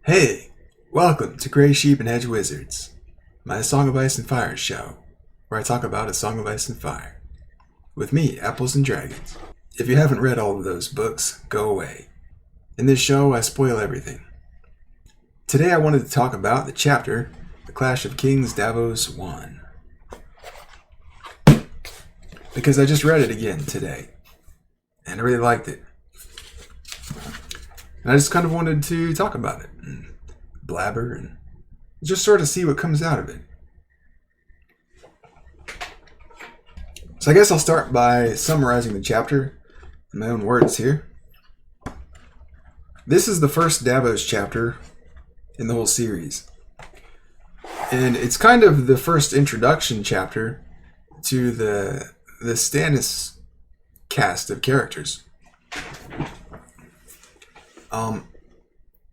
Hey, welcome to Grey Sheep and Hedge Wizards, my Song of Ice and Fire show, where I talk about a Song of Ice and Fire, with me, Apples and Dragons. If you haven't read all of those books, go away. In this show, I spoil everything. Today I wanted to talk about the chapter, The Clash of Kings Davos 1. Because I just read it again today, and I really liked it. And I just kind of wanted to talk about it, and blabber, and just sort of see what comes out of it. So I guess I'll start by summarizing the chapter in my own words here. This is the first Davos chapter in the whole series. And it's kind of the first introduction chapter to the Stannis cast of characters.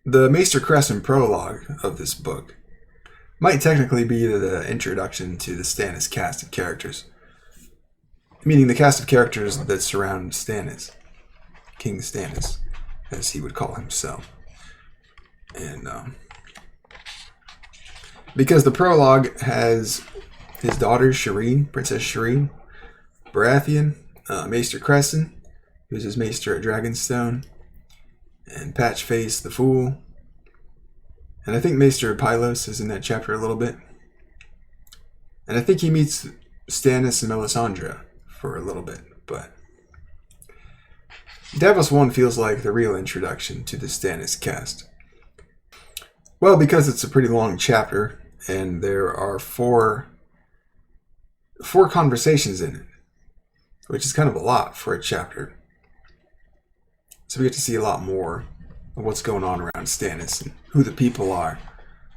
The Maester Crescent prologue of this book might technically be the introduction to the Stannis cast of characters, meaning the cast of characters that surround Stannis, King Stannis, as he would call himself. And because the prologue has his daughters, Shireen, Princess Shireen, Baratheon, Maester Crescent, who's his Maester at Dragonstone, and Patchface the Fool. And I think Maester Pylos is in that chapter a little bit. And I think he meets Stannis and Melisandre for a little bit. But Davos 1 feels like the real introduction to the Stannis cast. Well, because it's a pretty long chapter, and there are four conversations in it, which is kind of a lot for a chapter. So we get to see a lot more of what's going on around Stannis and who the people are,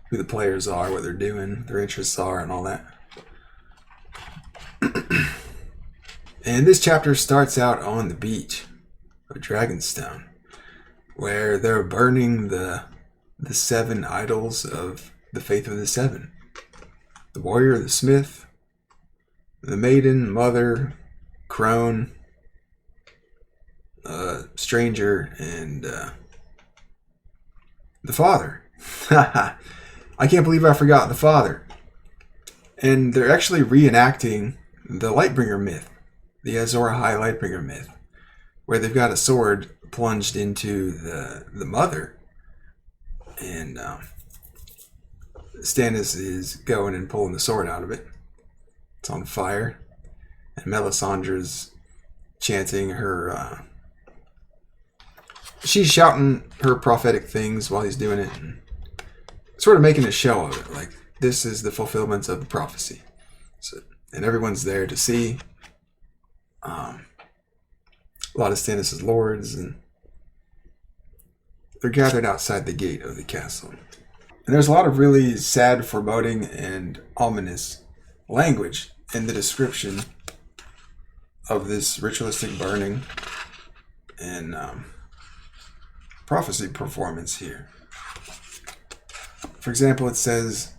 who the players are, what they're doing, their interests are, and all that. And this chapter starts out on the beach of Dragonstone, where they're burning the 7 idols of the Faith of the Seven. The warrior, the smith, the maiden, mother, crone, stranger, and the father. I can't believe I forgot the father. And they're actually reenacting the Lightbringer myth, the Azor Ahai Lightbringer myth, where they've got a sword plunged into the mother, and Stannis is going and pulling the sword out of it. It's on fire, and Melisandre's chanting her she's shouting her prophetic things while he's doing it, and sort of making a show of it, like this is the fulfillment of the prophecy. So, and everyone's there to see. A lot of Stannis' lords, and they're gathered outside the gate of the castle. And there's a lot of really sad, foreboding, and ominous language in the description of this ritualistic burning and prophecy performance here. For example, it says,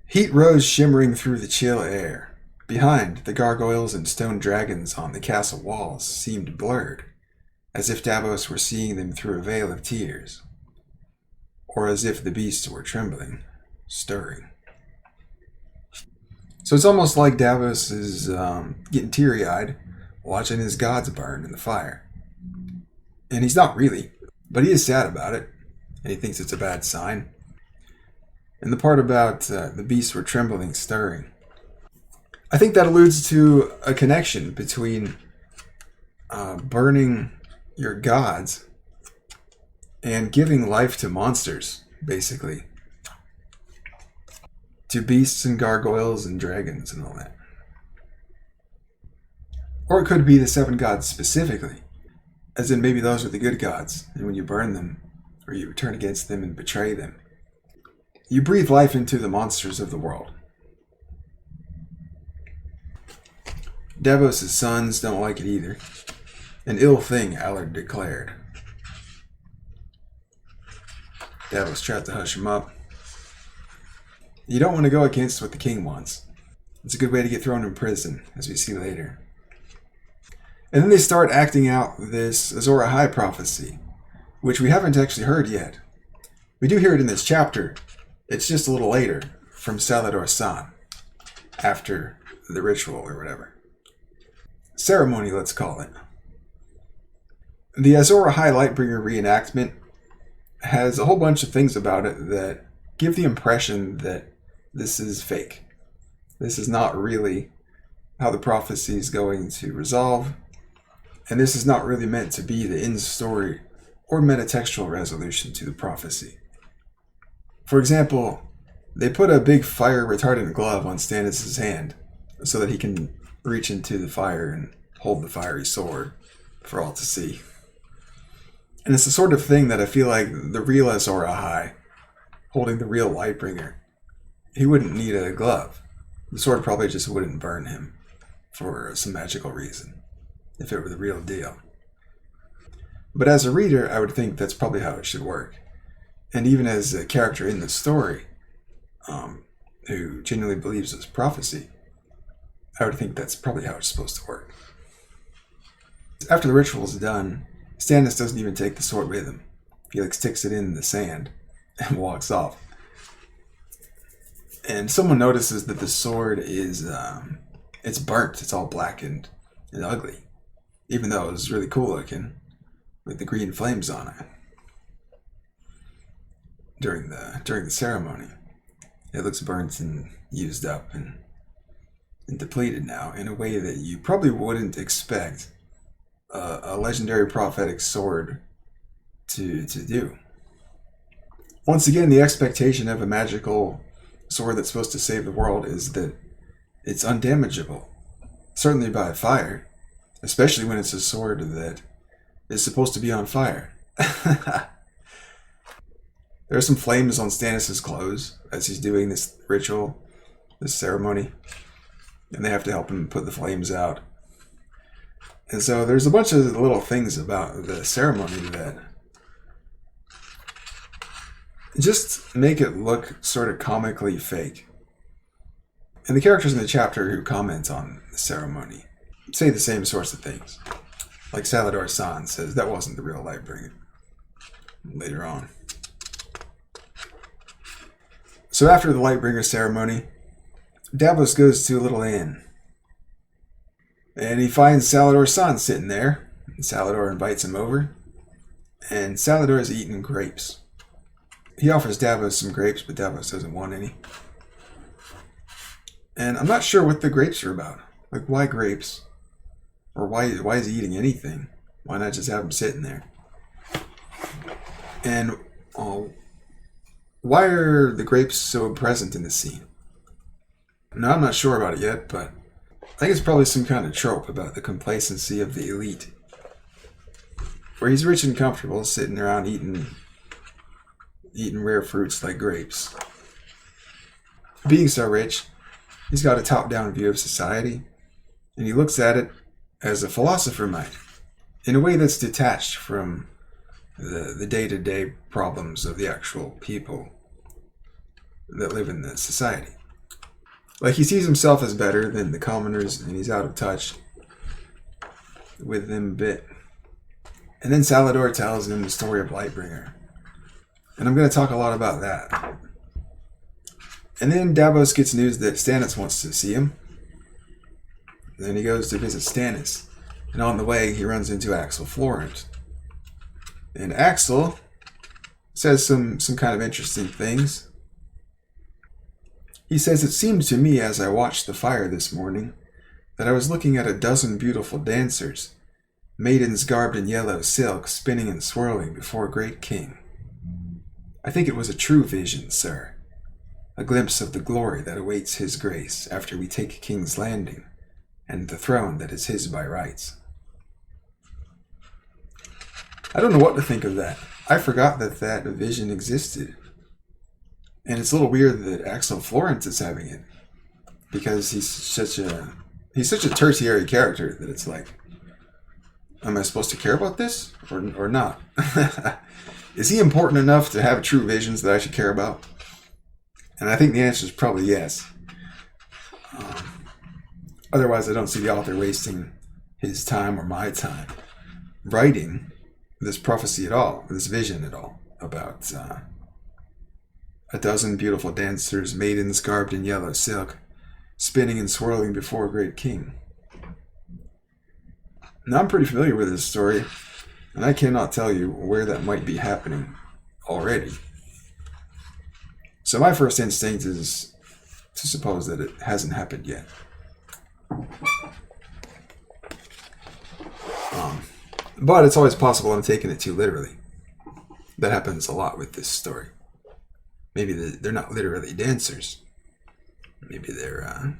"Heat rose shimmering through the chill air. Behind, the gargoyles and stone dragons on the castle walls seemed blurred, as if Davos were seeing them through a veil of tears, or as if the beasts were trembling, stirring." So it's almost like Davos is getting teary-eyed, watching his gods burn in the fire. And he's not really, but he is sad about it, and he thinks it's a bad sign. And the part about the beasts were trembling, stirring, I think that alludes to a connection between burning your gods and giving life to monsters, basically. To beasts and gargoyles and dragons and all that. Or it could be the 7 gods specifically, as in maybe those are the good gods, and when you burn them, or you turn against them and betray them, you breathe life into the monsters of the world. Davos' sons don't like it either. An ill thing, Allard declared. Davos tried to hush him up. You don't want to go against what the king wants. It's a good way to get thrown in prison, as we see later. And then they start acting out this Azor Ahai prophecy, which we haven't actually heard yet. We do hear it in this chapter. It's just a little later from Salladhor San, after the ritual or whatever. Ceremony, let's call it. The Azor Ahai Lightbringer reenactment has a whole bunch of things about it that give the impression that this is fake. This is not really how the prophecy is going to resolve, and this is not really meant to be the in-story or metatextual resolution to the prophecy. For example, they put a big fire-retardant glove on Stannis' hand so that he can reach into the fire and hold the fiery sword for all to see. And it's the sort of thing that I feel like the real Azor Ahai, holding the real Lightbringer, he wouldn't need a glove. The sword probably just wouldn't burn him for some magical reason, if it were the real deal. But as a reader, I would think that's probably how it should work. And even as a character in the story, who genuinely believes this prophecy, I would think that's probably how it's supposed to work. After the ritual is done, Stannis doesn't even take the sword with him. He sticks it in the sand and walks off. And someone notices that the sword is, it's burnt. It's all blackened and ugly, even though it was really cool looking with the green flames on it during the ceremony. It looks burnt and used up and depleted now in a way that you probably wouldn't expect a legendary prophetic sword to do. Once again, the expectation of a magical sword that's supposed to save the world is that it's undamageable, certainly by fire, especially when it's a sword that is supposed to be on fire. There are some flames on Stannis' clothes as he's doing this ritual, this ceremony, and they have to help him put the flames out. And so there's a bunch of little things about the ceremony that just make it look sort of comically fake. And the characters in the chapter who comment on the ceremony say the same sorts of things. Like Salladhor San says, that wasn't the real Lightbringer. Later on. So after the Lightbringer ceremony, Davos goes to a little inn. And he finds Salladhor San sitting there. And Salladhor invites him over. And Salladhor is eating grapes. He offers Davos some grapes, but Davos doesn't want any. And I'm not sure what the grapes are about. Like, why grapes? Or why is he eating anything? Why not just have him sitting there? And why are the grapes so present in the scene? Now, I'm not sure about it yet, but I think it's probably some kind of trope about the complacency of the elite. Where he's rich and comfortable, sitting around eating rare fruits like grapes. Being so rich, he's got a top-down view of society, and he looks at it as a philosopher might, in a way that's detached from the day-to-day problems of the actual people that live in the society. Like, he sees himself as better than the commoners, and he's out of touch with them a bit. And then Salladhor tells him the story of Lightbringer. And I'm going to talk a lot about that. And then Davos gets news that Stannis wants to see him. Then he goes to visit Stannis. And on the way, he runs into Axell Florent. And Axell says some kind of interesting things. He says, "It seemed to me as I watched the fire this morning that I was looking at a dozen beautiful dancers, maidens garbed in yellow silk, spinning and swirling before a great king. I think it was a true vision, sir. A glimpse of the glory that awaits his grace after we take King's Landing and the throne that is his by rights." I don't know what to think of that. I forgot that vision existed. And it's a little weird that Axell Florent is having it, because he's such a tertiary character that it's like, am I supposed to care about this or not? Is he important enough to have true visions that I should care about? And I think the answer is probably yes. Otherwise, I don't see the author wasting his time or my time writing this prophecy at all, this vision at all, about a dozen beautiful dancers, maidens garbed in yellow silk, spinning and swirling before a great king. Now, I'm pretty familiar with this story, and I cannot tell you where that might be happening already. So my first instinct is to suppose that it hasn't happened yet. But it's always possible I'm taking it too literally. That happens a lot with this story. Maybe they're not literally dancers. Maybe they're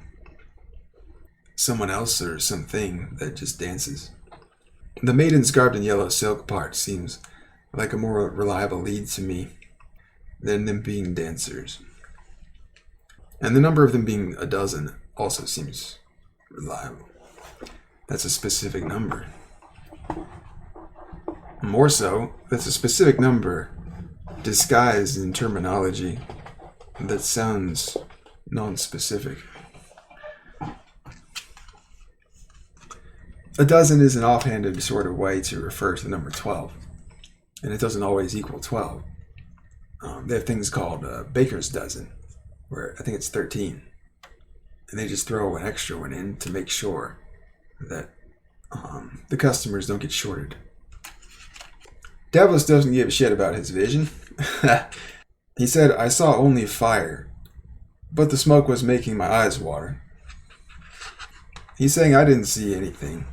someone else or something that just dances. The maidens garbed in yellow silk part seems like a more reliable lead to me than them being dancers. And the number of them being a dozen also seems reliable. That's a specific number. More so, that's a specific number disguised in terminology that sounds non-specific. A dozen is an offhanded sort of way to refer to the number 12, and it doesn't always equal 12. They have things called baker's dozen, where I think it's 13, and they just throw an extra one in to make sure that the customers don't get shorted. Davos doesn't give a shit about his vision. He said, "I saw only fire, but the smoke was making my eyes water." He's saying, "I didn't see anything.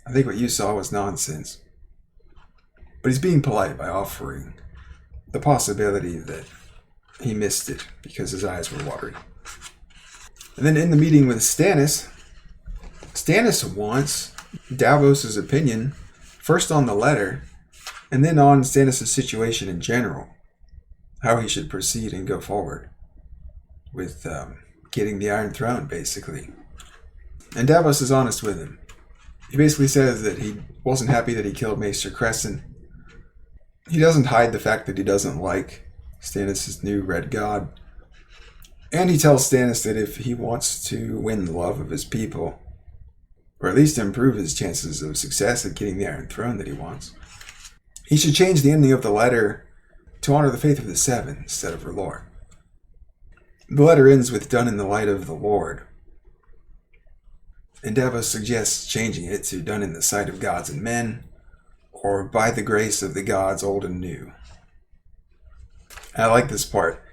I think what you saw was nonsense." But he's being polite by offering the possibility that he missed it because his eyes were watery. And then in the meeting with Stannis wants Davos' opinion first on the letter and then on Stannis' situation in general, how he should proceed and go forward with getting the Iron Throne, basically. And Davos is honest with him. He basically says that he wasn't happy that he killed Maester Crescent. He doesn't hide the fact that he doesn't like Stannis' new Red God. And he tells Stannis that if he wants to win the love of his people, or at least improve his chances of success at getting the Iron Throne that he wants, he should change the ending of the letter to honor the faith of the Seven instead of R'hllor. The letter ends with "done in the light of the Lord," and Davos suggests changing it to "done in the sight of gods and men," or "by the grace of the gods old and new." I like this part.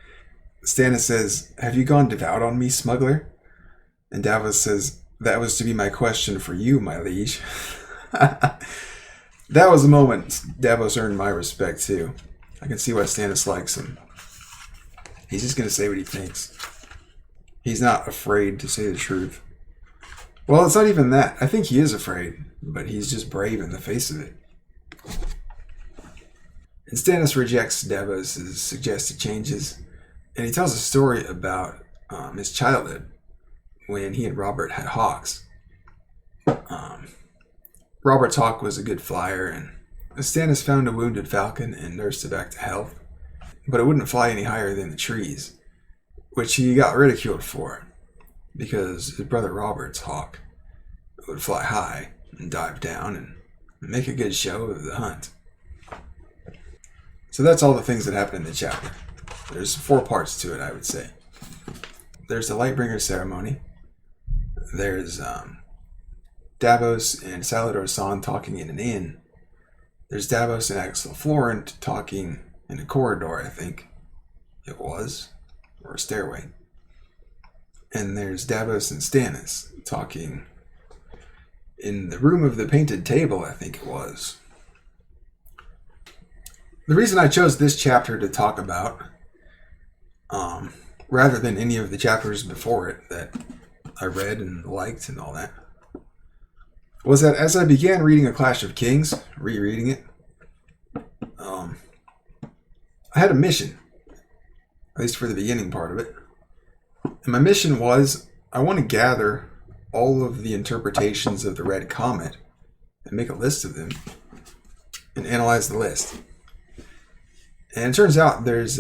Stannis says, "Have you gone devout on me, smuggler?" And Davos says, "That was to be my question for you, my liege." That was a moment Davos earned my respect, too. I can see why Stannis likes him. He's just going to say what he thinks. He's not afraid to say the truth. Well, it's not even that. I think he is afraid, but he's just brave in the face of it. And Stannis rejects Davos' suggested changes, and he tells a story about his childhood when he and Robert had hawks. Robert's hawk was a good flyer, and Stannis found a wounded falcon and nursed it back to health, but it wouldn't fly any higher than the trees, which he got ridiculed for, because his brother Robert's hawk would fly high and dive down and make a good show of the hunt. So that's all the things that happen in the chapter. There's 4 parts to it, I would say. There's the Lightbringer ceremony. There's Davos and Salladhor San talking in an inn. There's Davos and Axell Florent talking in a corridor, I think it was, or a stairway. And there's Davos and Stannis talking in the room of the painted table, I think it was. The reason I chose this chapter to talk about, rather than any of the chapters before it that I read and liked and all that, was that as I began reading A Clash of Kings, rereading it, I had a mission, at least for the beginning part of it. And my mission was, I want to gather all of the interpretations of the Red Comet and make a list of them and analyze the list. And it turns out there's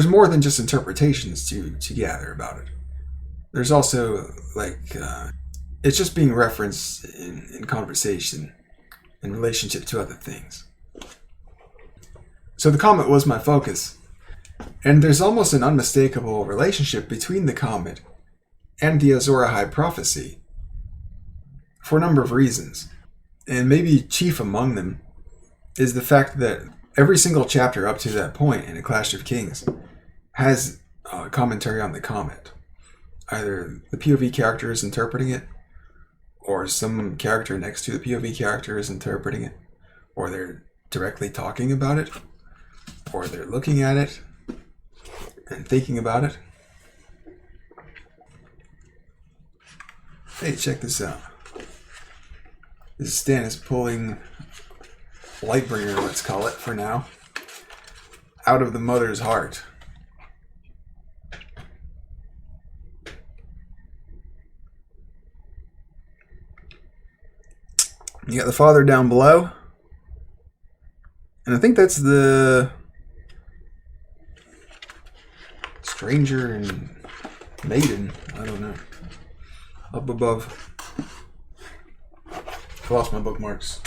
more than just interpretations to gather about it. There's also, it's just being referenced in conversation in relationship to other things. So the Comet was my focus. And there's almost an unmistakable relationship between the Comet and the Azor Ahai prophecy for a number of reasons. And maybe chief among them is the fact that every single chapter up to that point in A Clash of Kings has commentary on the Comet. Either the POV character is interpreting it, or some character next to the POV character is interpreting it, or they're directly talking about it, or they're looking at it and thinking about it. Hey, check this out. This is Stannis pulling Lightbringer, let's call it for now, out of the mother's heart. You got the father down below. And I think that's the stranger and maiden. I don't know. Up above. I lost my bookmarks.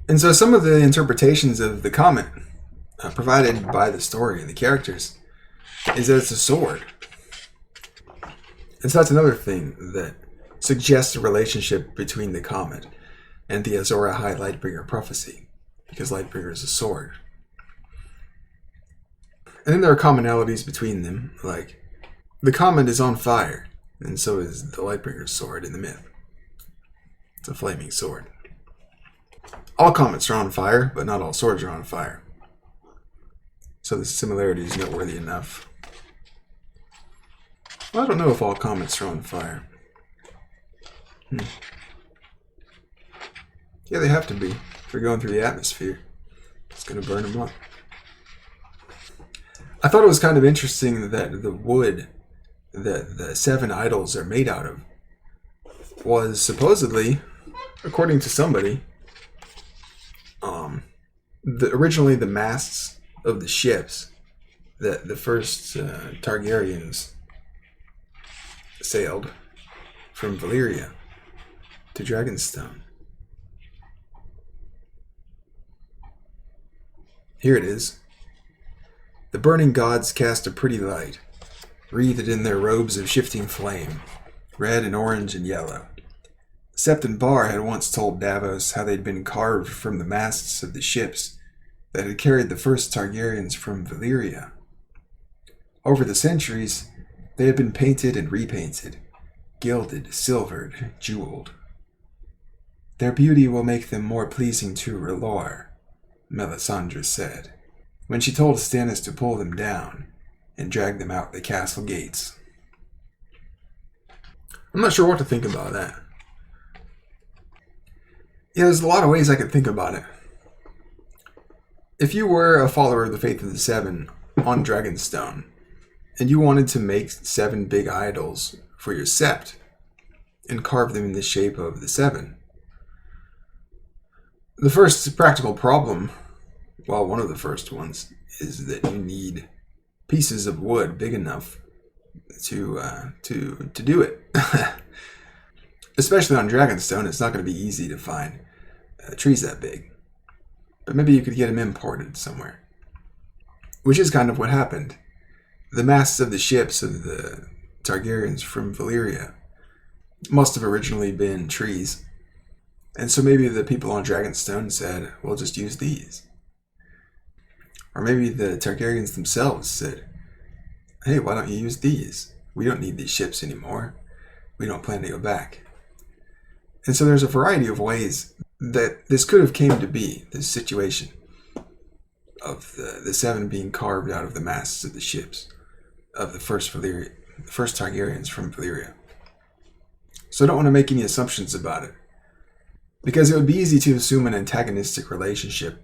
And so some of the interpretations of the Comet provided by the story and the characters is that it's a sword. And so that's another thing that suggests a relationship between the Comet and the Azor Ahai Lightbringer prophecy, because Lightbringer is a sword. And then there are commonalities between them, like the Comet is on fire, and so is the Lightbringer's sword in the myth. It's a flaming sword. All comets are on fire, but not all swords are on fire. So the similarity is noteworthy enough. Well, I don't know if all comets are on fire. Yeah, they have to be. If they're going through the atmosphere, it's going to burn them up. I thought it was kind of interesting that the wood that the 7 idols are made out of was supposedly, according to somebody, originally the masts of the ships that the first Targaryens sailed from Valyria to Dragonstone. Here it is. The burning gods cast a pretty light, wreathed in their robes of shifting flame, red and orange and yellow. Sept and Bar had once told Davos how they'd been carved from the masts of the ships that had carried the first Targaryens from Valyria. Over the centuries, they had been painted and repainted, gilded, silvered, jeweled. Their beauty will make them more pleasing to R'hllor, Melisandre said, when she told Stannis to pull them down and drag them out the castle gates. I'm not sure what to think about that. Yeah, there's a lot of ways I could think about it. If you were a follower of the Faith of the Seven on Dragonstone, and you wanted to make 7 big idols for your sept, and carve them in the shape of the 7, the first practical problem, well, one of the first ones, is that you need pieces of wood big enough to do it. Especially on Dragonstone, it's not going to be easy to find trees that big. But maybe you could get them imported somewhere. Which is kind of what happened. The masts of the ships of the Targaryens from Valyria must have originally been trees. And so maybe the people on Dragonstone said, we'll just use these. Or maybe the Targaryens themselves said, hey, why don't you use these? We don't need these ships anymore. We don't plan to go back. And so there's a variety of ways that this could have came to be, this situation of the 7 being carved out of the masts of the ships of the first Targaryens from Valyria. So I don't want to make any assumptions about it, because it would be easy to assume an antagonistic relationship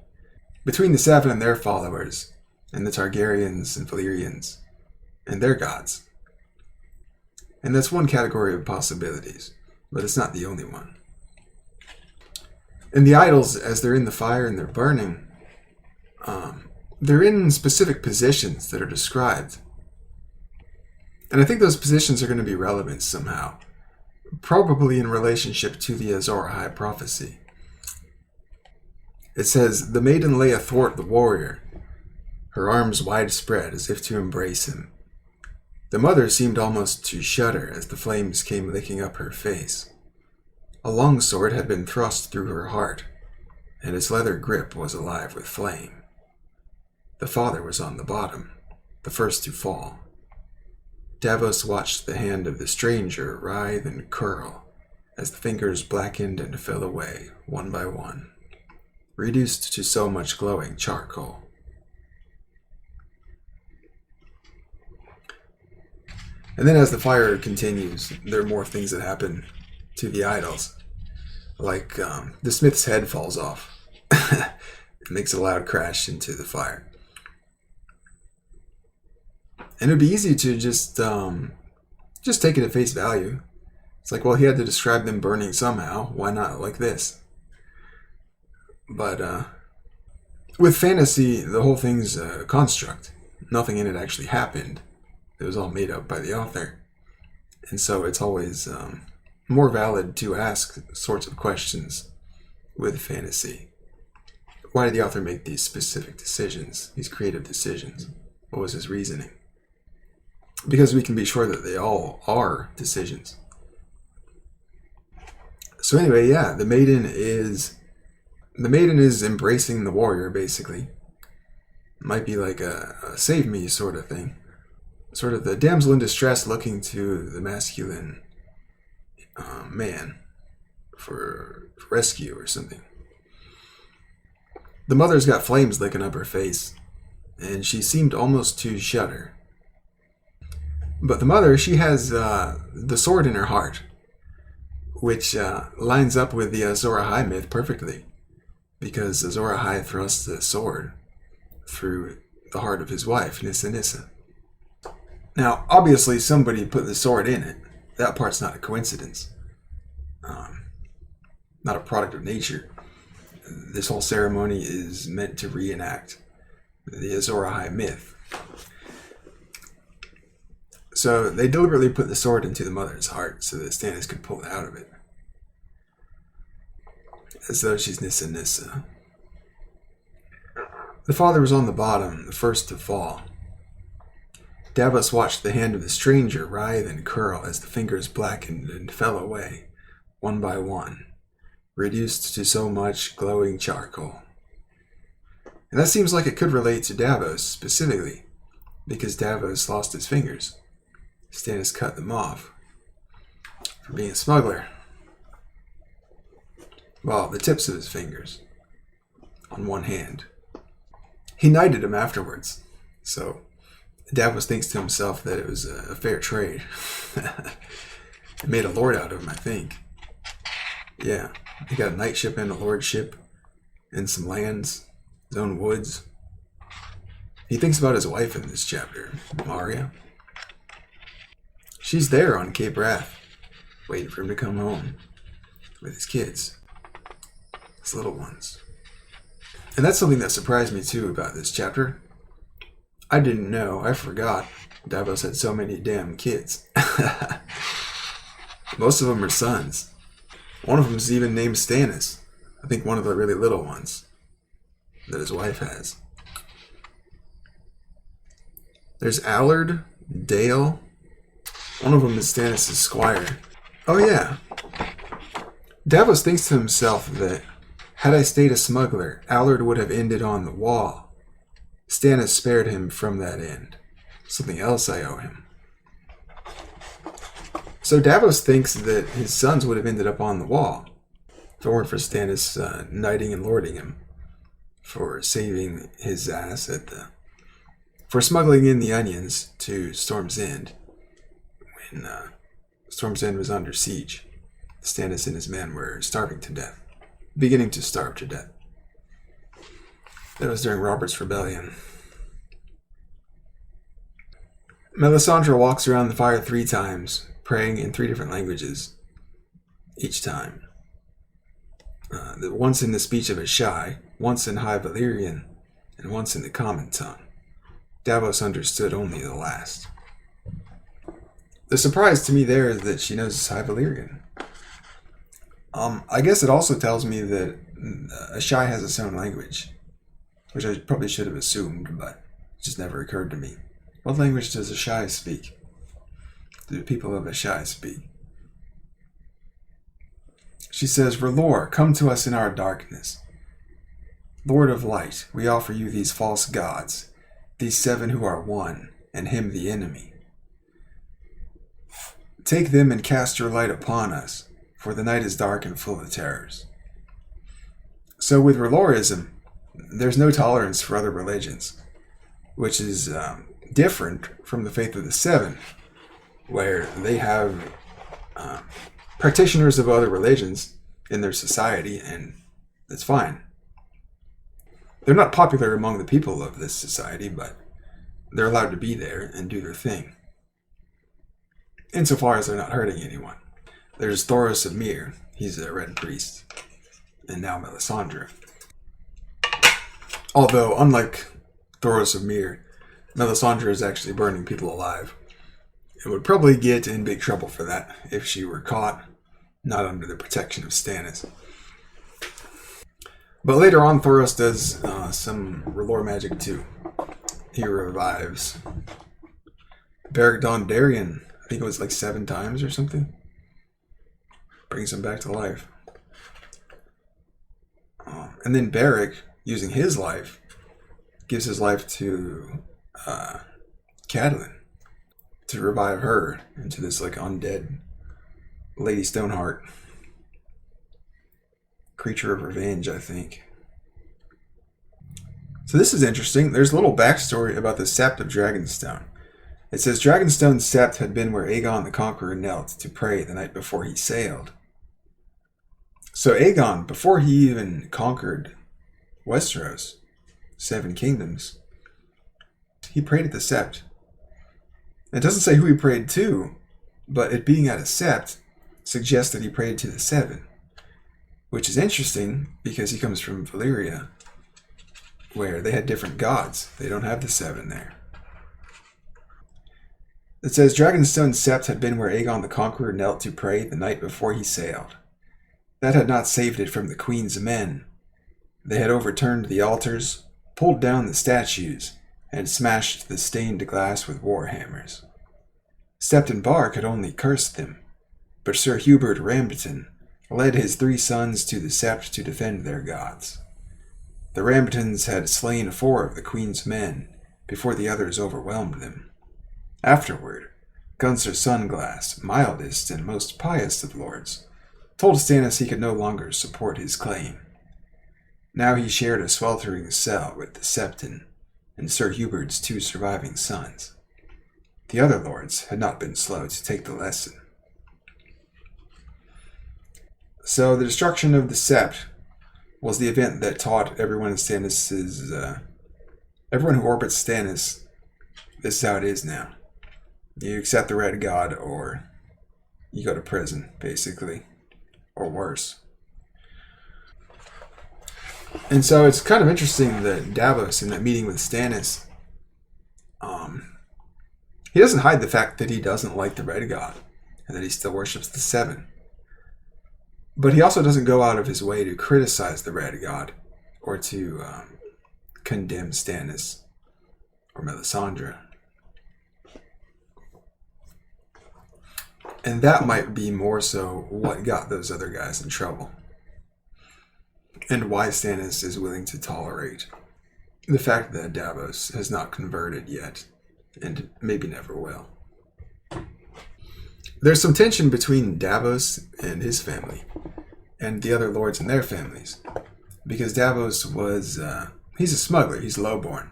between the 7 and their followers, and the Targaryens and Valyrians and their gods. And that's one category of possibilities, but it's not the only one. And the idols, as they're in the fire and they're burning, they're in specific positions that are described. And I think those positions are going to be relevant somehow, probably in relationship to the Azor Ahai prophecy. It says, "The maiden lay athwart the warrior, her arms wide spread as if to embrace him. The mother seemed almost to shudder as the flames came licking up her face. A long sword had been thrust through her heart, and its leather grip was alive with flame. The father was on the bottom, the first to fall. Davos watched the hand of the stranger writhe and curl as the fingers blackened and fell away, one by one, reduced to so much glowing charcoal. And then as the fire continues, there are more things that happen to the idols. Like, the smith's head falls off. It makes a loud crash into the fire. And it would be easy to just take it at face value. It's like, well, he had to describe them burning somehow. Why not like this? But with fantasy, the whole thing's a construct. Nothing in it actually happened. It was all made up by the author. And so it's always more valid to ask sorts of questions with fantasy. Why did the author make these specific decisions, these creative decisions? What was his reasoning? Because we can be sure that they all are decisions. So anyway, yeah, the maiden is embracing the warrior, basically. Might be like a save me sort of thing. Sort of the damsel in distress looking to the masculine man for rescue or something. The mother's got flames licking up her face, and she seemed almost to shudder. But the mother, she has the sword in her heart, which lines up with the Azor Ahai myth perfectly, because Azor Ahai thrusts the sword through the heart of his wife, Nissa. Now, obviously, somebody put the sword in it. That part's not a coincidence. Not a product of nature. This whole ceremony is meant to reenact the Azor Ahai myth. So they deliberately put the sword into the mother's heart so that Stannis could pull it out of it. As though she's Nissa. The father was on the bottom, the first to fall. Davos watched the hand of the stranger writhe and curl as the fingers blackened and fell away, one by one, reduced to so much glowing charcoal. And that seems like it could relate to Davos specifically, because Davos lost his fingers. Stannis cut them off for being a smuggler. Well, the tips of his fingers on one hand. He knighted him afterwards, so Davos thinks to himself that it was a fair trade. It made a lord out of him, I think. Yeah, he got a knightship and a lordship and some lands, his own woods. He thinks about his wife in this chapter, Arya. She's there on Cape Wrath, waiting for him to come home with his kids, his little ones. And that's something that surprised me too about this chapter. I didn't know, I forgot Davos had so many damn kids. Most of them are sons. One of them is even named Stannis. I think one of the really little ones that his wife has. There's Allard, Dale. One of them is Stannis' squire. Oh yeah. Davos thinks to himself that had I stayed a smuggler, Allard would have ended on the wall. Stannis spared him from that end. Something else I owe him. So Davos thinks that his sons would have ended up on the wall if it weren't for Stannis knighting and lording him for saving his ass for smuggling in the onions to Storm's End when Storm's End was under siege. Stannis and his men were starving to death, beginning to starve to death. That was during Robert's Rebellion. Melisandre walks around the fire 3 times, praying in 3 different languages each time. Once in the speech of Asshai, once in High Valyrian, and once in the common tongue. Davos understood only the last. The surprise to me there is that she knows High Valyrian. I guess it also tells me that Ahai has its own language, which I probably should have assumed, but it just never occurred to me. What language does Ahai speak? Do the people of Ahai speak? She says, R'hllor, come to us in our darkness. Lord of light, we offer you these false gods, these 7 who are one, and him the enemy. Take them and cast your light upon us, for the night is dark and full of terrors. So with R'hlorism, there's no tolerance for other religions, which is different from the faith of the 7, where they have practitioners of other religions in their society, and that's fine. They're not popular among the people of this society, but they're allowed to be there and do their thing, insofar as they're not hurting anyone. There's Thoros of Myr, he's a red priest, and now Melisandre. Although, unlike Thoros of Myr, Melisandre is actually burning people alive, and would probably get in big trouble for that if she were caught not under the protection of Stannis. But later on, Thoros does some R'hllor magic too. He revives Beric Dondarrion, I think it was like 7 times or something. Brings him back to life. And then Beric, using his life, gives his life to Catelyn to revive her into this like undead Lady Stoneheart. Creature of Revenge, I think. So this is interesting. There's a little backstory about the Sept of Dragonstone. It says Dragonstone's Sept had been where Aegon the Conqueror knelt to pray the night before he sailed. So Aegon, before he even conquered Westeros, 7 kingdoms, he prayed at the Sept. It doesn't say who he prayed to, but it being at a Sept suggests that he prayed to the 7. Which is interesting because he comes from Valyria, where they had different gods. They don't have the 7 there. It says, Dragonstone's Sept had been where Aegon the Conqueror knelt to pray the night before he sailed. That had not saved it from the Queen's men. They had overturned the altars, pulled down the statues, and smashed the stained glass with warhammers. Sept and Bark had only cursed them, but Sir Hubert Ramberton led his 3 sons to the Sept to defend their gods. The Rambertons had slain 4 of the Queen's men before the others overwhelmed them. Afterward, Gunser Sunglass, mildest and most pious of lords, told Stannis he could no longer support his claim. Now he shared a sweltering cell with the Septon and Sir Hubert's 2 surviving sons. The other lords had not been slow to take the lesson. So the destruction of the Sept was the event that taught everyone in Stannis's, everyone who orbits Stannis, this is how it is now. You accept the Red God or you go to prison, basically, or worse. And so it's kind of interesting that Davos, in that meeting with Stannis, he doesn't hide the fact that he doesn't like the Red God and that he still worships the 7. But he also doesn't go out of his way to criticize the Red God or to condemn Stannis or Melisandre. And that might be more so what got those other guys in trouble. And why Stannis is willing to tolerate the fact that Davos has not converted yet, and maybe never will. There's some tension between Davos and his family, and the other lords and their families, because Davos was, he's a smuggler, he's lowborn,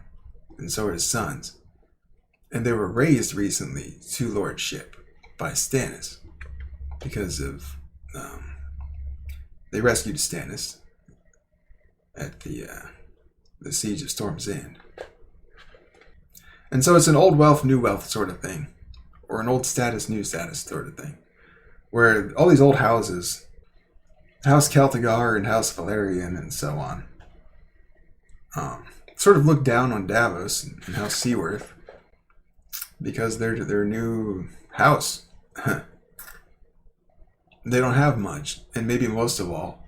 and so are his sons. And they were raised recently to lordship by Stannis, because of, they rescued Stannis at the Siege of Storm's End. And so it's an old wealth, new wealth sort of thing, or an old status, new status sort of thing, where all these old houses, House Celtigar and House Valerian and so on, sort of look down on Davos and House Seaworth because they're their new house. They don't have much, and maybe most of all,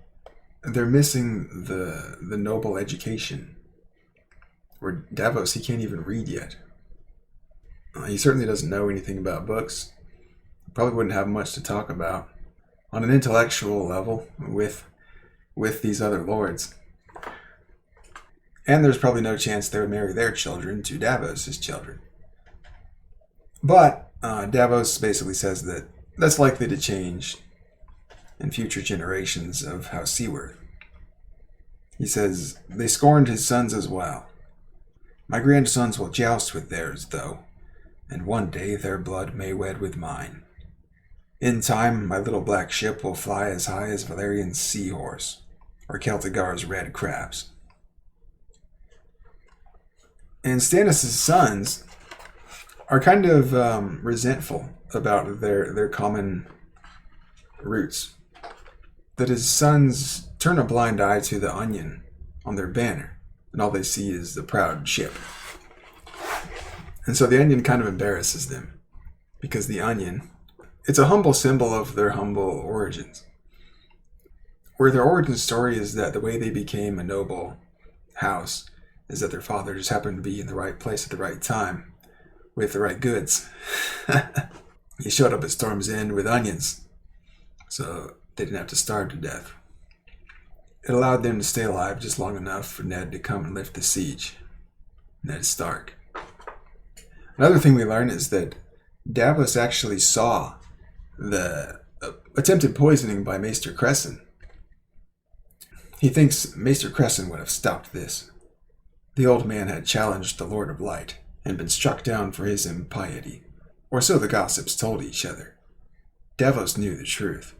they're missing the noble education. Where Davos, he can't even read yet. He certainly doesn't know anything about books. Probably wouldn't have much to talk about on an intellectual level with these other lords. And there's probably no chance they would marry their children to Davos' children. But Davos basically says that that's likely to change in future generations of House Seaworth. He says, they scorned his sons as well. My grandsons will joust with theirs, though, and one day their blood may wed with mine. In time, my little black ship will fly as high as Valerian's seahorse, or Celtigar's red crabs. And Stannis' sons are kind of resentful about their common roots. That his sons turn a blind eye to the onion on their banner, and all they see is the proud ship. And so the onion kind of embarrasses them, because the onion, it's a humble symbol of their humble origins. Where their origin story is that the way they became a noble house is that their father just happened to be in the right place at the right time with the right goods. He showed up at Storm's End with onions, so they didn't have to starve to death. It allowed them to stay alive just long enough for Ned to come and lift the siege. Ned Stark. Another thing we learn is that Davos actually saw the attempted poisoning by Maester Cresson. He thinks Maester Cresson would have stopped this. The old man had challenged the Lord of Light and been struck down for his impiety, or so the gossips told each other. Davos knew the truth.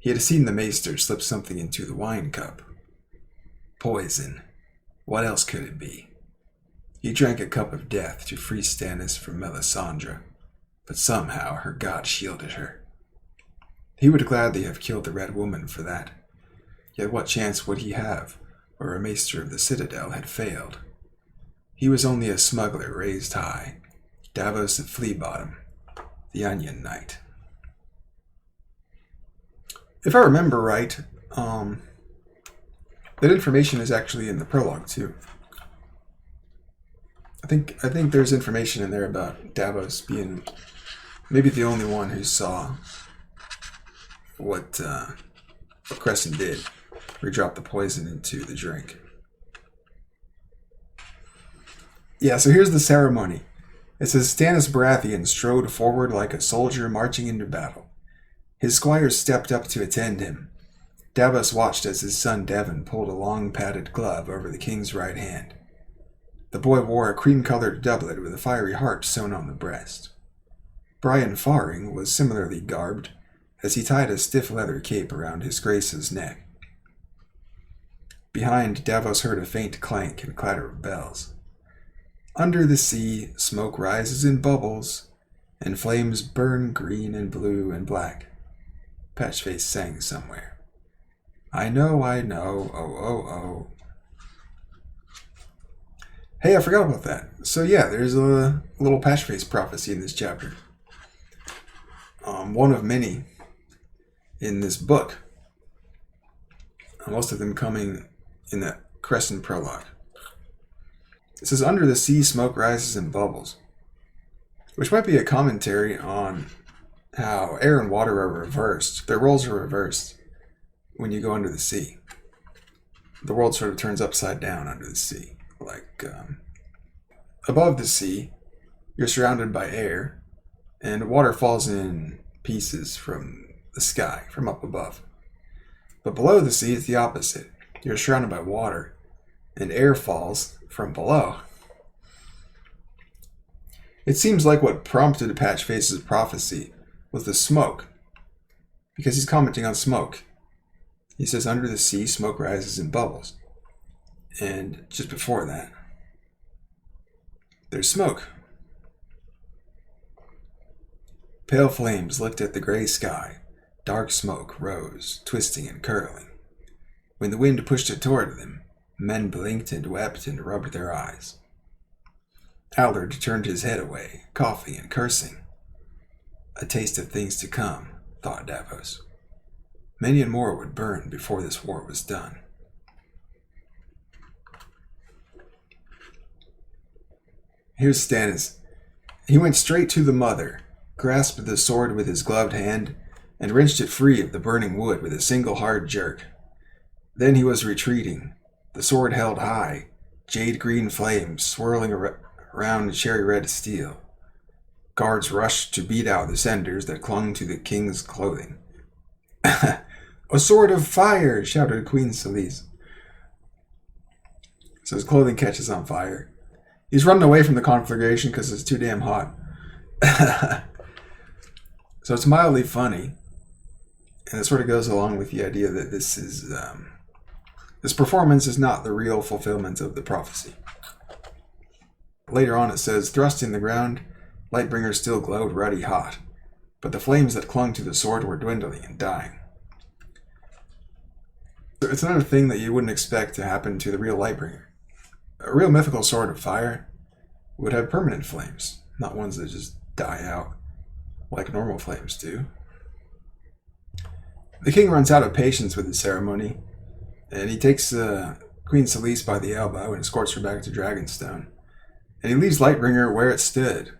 He had seen the Maester slip something into the wine cup. Poison. What else could it be? He drank a cup of death to free Stannis from Melisandre, but somehow her god shielded her. He would gladly have killed the Red Woman for that. Yet what chance would he have, where a Maester of the Citadel had failed? He was only a smuggler raised high, Davos of Fleabottom, the Onion Knight. If I remember right, that information is actually in the prologue too. I think there's information in there about Davos being maybe the only one who saw what Cresson did, where he dropped the poison into the drink. Yeah, so here's the ceremony. It says, Stannis Baratheon strode forward like a soldier marching into battle. His squires stepped up to attend him. Davos watched as his son Devon pulled a long padded glove over the king's right hand. The boy wore a cream-colored doublet with a fiery heart sewn on the breast. Brian Faring was similarly garbed, as he tied a stiff leather cape around his grace's neck. Behind, Davos heard a faint clank and clatter of bells. Under the sea, smoke rises in bubbles, and flames burn green and blue and black. Patchface sang somewhere. I know, oh, oh, oh. Hey, I forgot about that. So yeah, there's a little Patchface prophecy in this chapter. One of many in this book. Most of them coming in that Crescent prologue. It says, under the sea, smoke rises in bubbles, which might be a commentary on how air and water are reversed. Their roles are reversed when you go under the sea. The world sort of turns upside down under the sea. Like, above the sea, you're surrounded by air, and water falls in pieces from the sky, from up above. But below the sea, it's the opposite. You're surrounded by water, and air falls from below. It seems like what prompted Patchface's prophecy was the smoke, because he's commenting on smoke. He says, under the sea, smoke rises in bubbles. And just before that, there's smoke. Pale flames licked at the gray sky. Dark smoke rose, twisting and curling. When the wind pushed it toward them, men blinked and wept and rubbed their eyes. Allard turned his head away, coughing and cursing. A taste of things to come, thought Davos. Many and more would burn before this war was done. Here's Stannis. He went straight to the mother, grasped the sword with his gloved hand, and wrenched it free of the burning wood with a single hard jerk. Then he was retreating, the sword held high, jade-green flames swirling around cherry-red steel. Guards rushed to beat out the cinders that clung to the king's clothing. "A sword of fire!" shouted Queen Selyse. So his clothing catches on fire. He's running away from the conflagration because it's too damn hot. So it's mildly funny. And it sort of goes along with the idea that this performance is not the real fulfillment of the prophecy. Later on it says, thrusting the ground, Lightbringer still glowed ruddy hot, but the flames that clung to the sword were dwindling and dying. So it's another thing that you wouldn't expect to happen to the real Lightbringer. A real mythical sword of fire would have permanent flames, not ones that just die out like normal flames do. The king runs out of patience with the ceremony, and he takes Queen Selyse by the elbow and escorts her back to Dragonstone. And he leaves Lightbringer where it stood.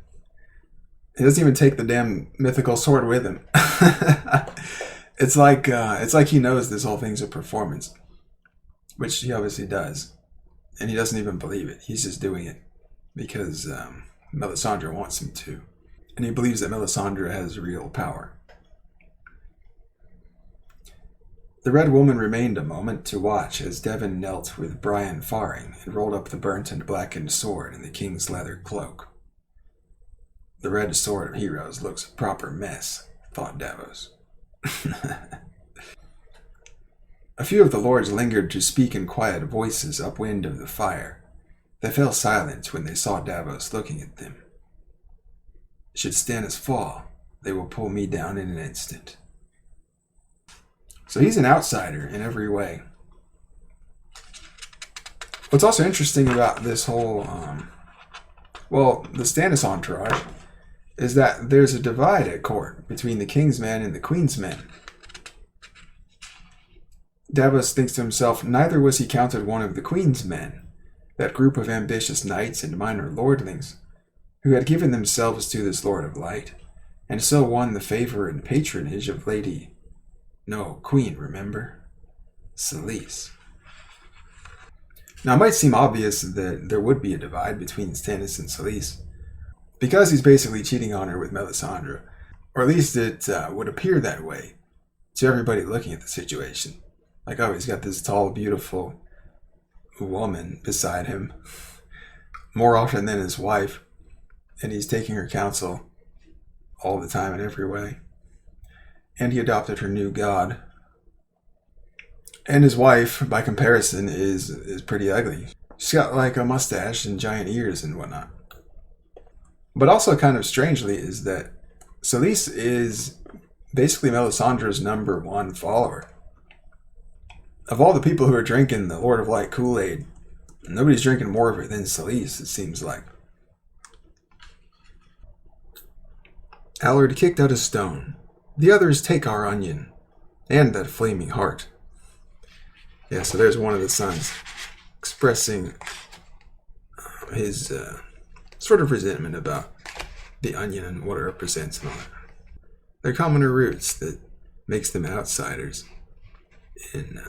He doesn't even take the damn mythical sword with him. It's like he knows this whole thing's a performance, which he obviously does, and he doesn't even believe it. He's just doing it because Melisandre wants him to, and he believes that Melisandre has real power. The Red Woman remained a moment to watch as Devon knelt with Brian Faring and rolled up the burnt and blackened sword in the king's leather cloak. The red sword of heroes looks a proper mess, thought Davos. A few of the lords lingered to speak in quiet voices upwind of the fire. They fell silent when they saw Davos looking at them. Should Stannis fall, they will pull me down in an instant. So he's an outsider in every way. What's also interesting about this whole, the Stannis entourage, is that there's a divide at court between the king's men and the queen's men. Davos thinks to himself, neither was he counted one of the queen's men, that group of ambitious knights and minor lordlings, who had given themselves to this Lord of Light, and so won the favor and patronage of Queen, remember? Selyse. Now, it might seem obvious that there would be a divide between Stannis and Selyse, because he's basically cheating on her with Melisandre, or at least it would appear that way to everybody looking at the situation. Like, oh, he's got this tall, beautiful woman beside him, more often than his wife, and he's taking her counsel all the time in every way. And he adopted her new god. And his wife, by comparison, is pretty ugly. She's got like a mustache and giant ears and whatnot. But also kind of strangely is that Selyse is basically Melisandre's number one follower. Of all the people who are drinking the Lord of Light Kool-Aid, nobody's drinking more of it than Selyse, it seems like. Allard kicked out a stone. The others take our onion, and that flaming heart. Yeah, so there's one of the sons expressing his sort of resentment about the onion and what it represents and all that. They're commoner roots that makes them outsiders in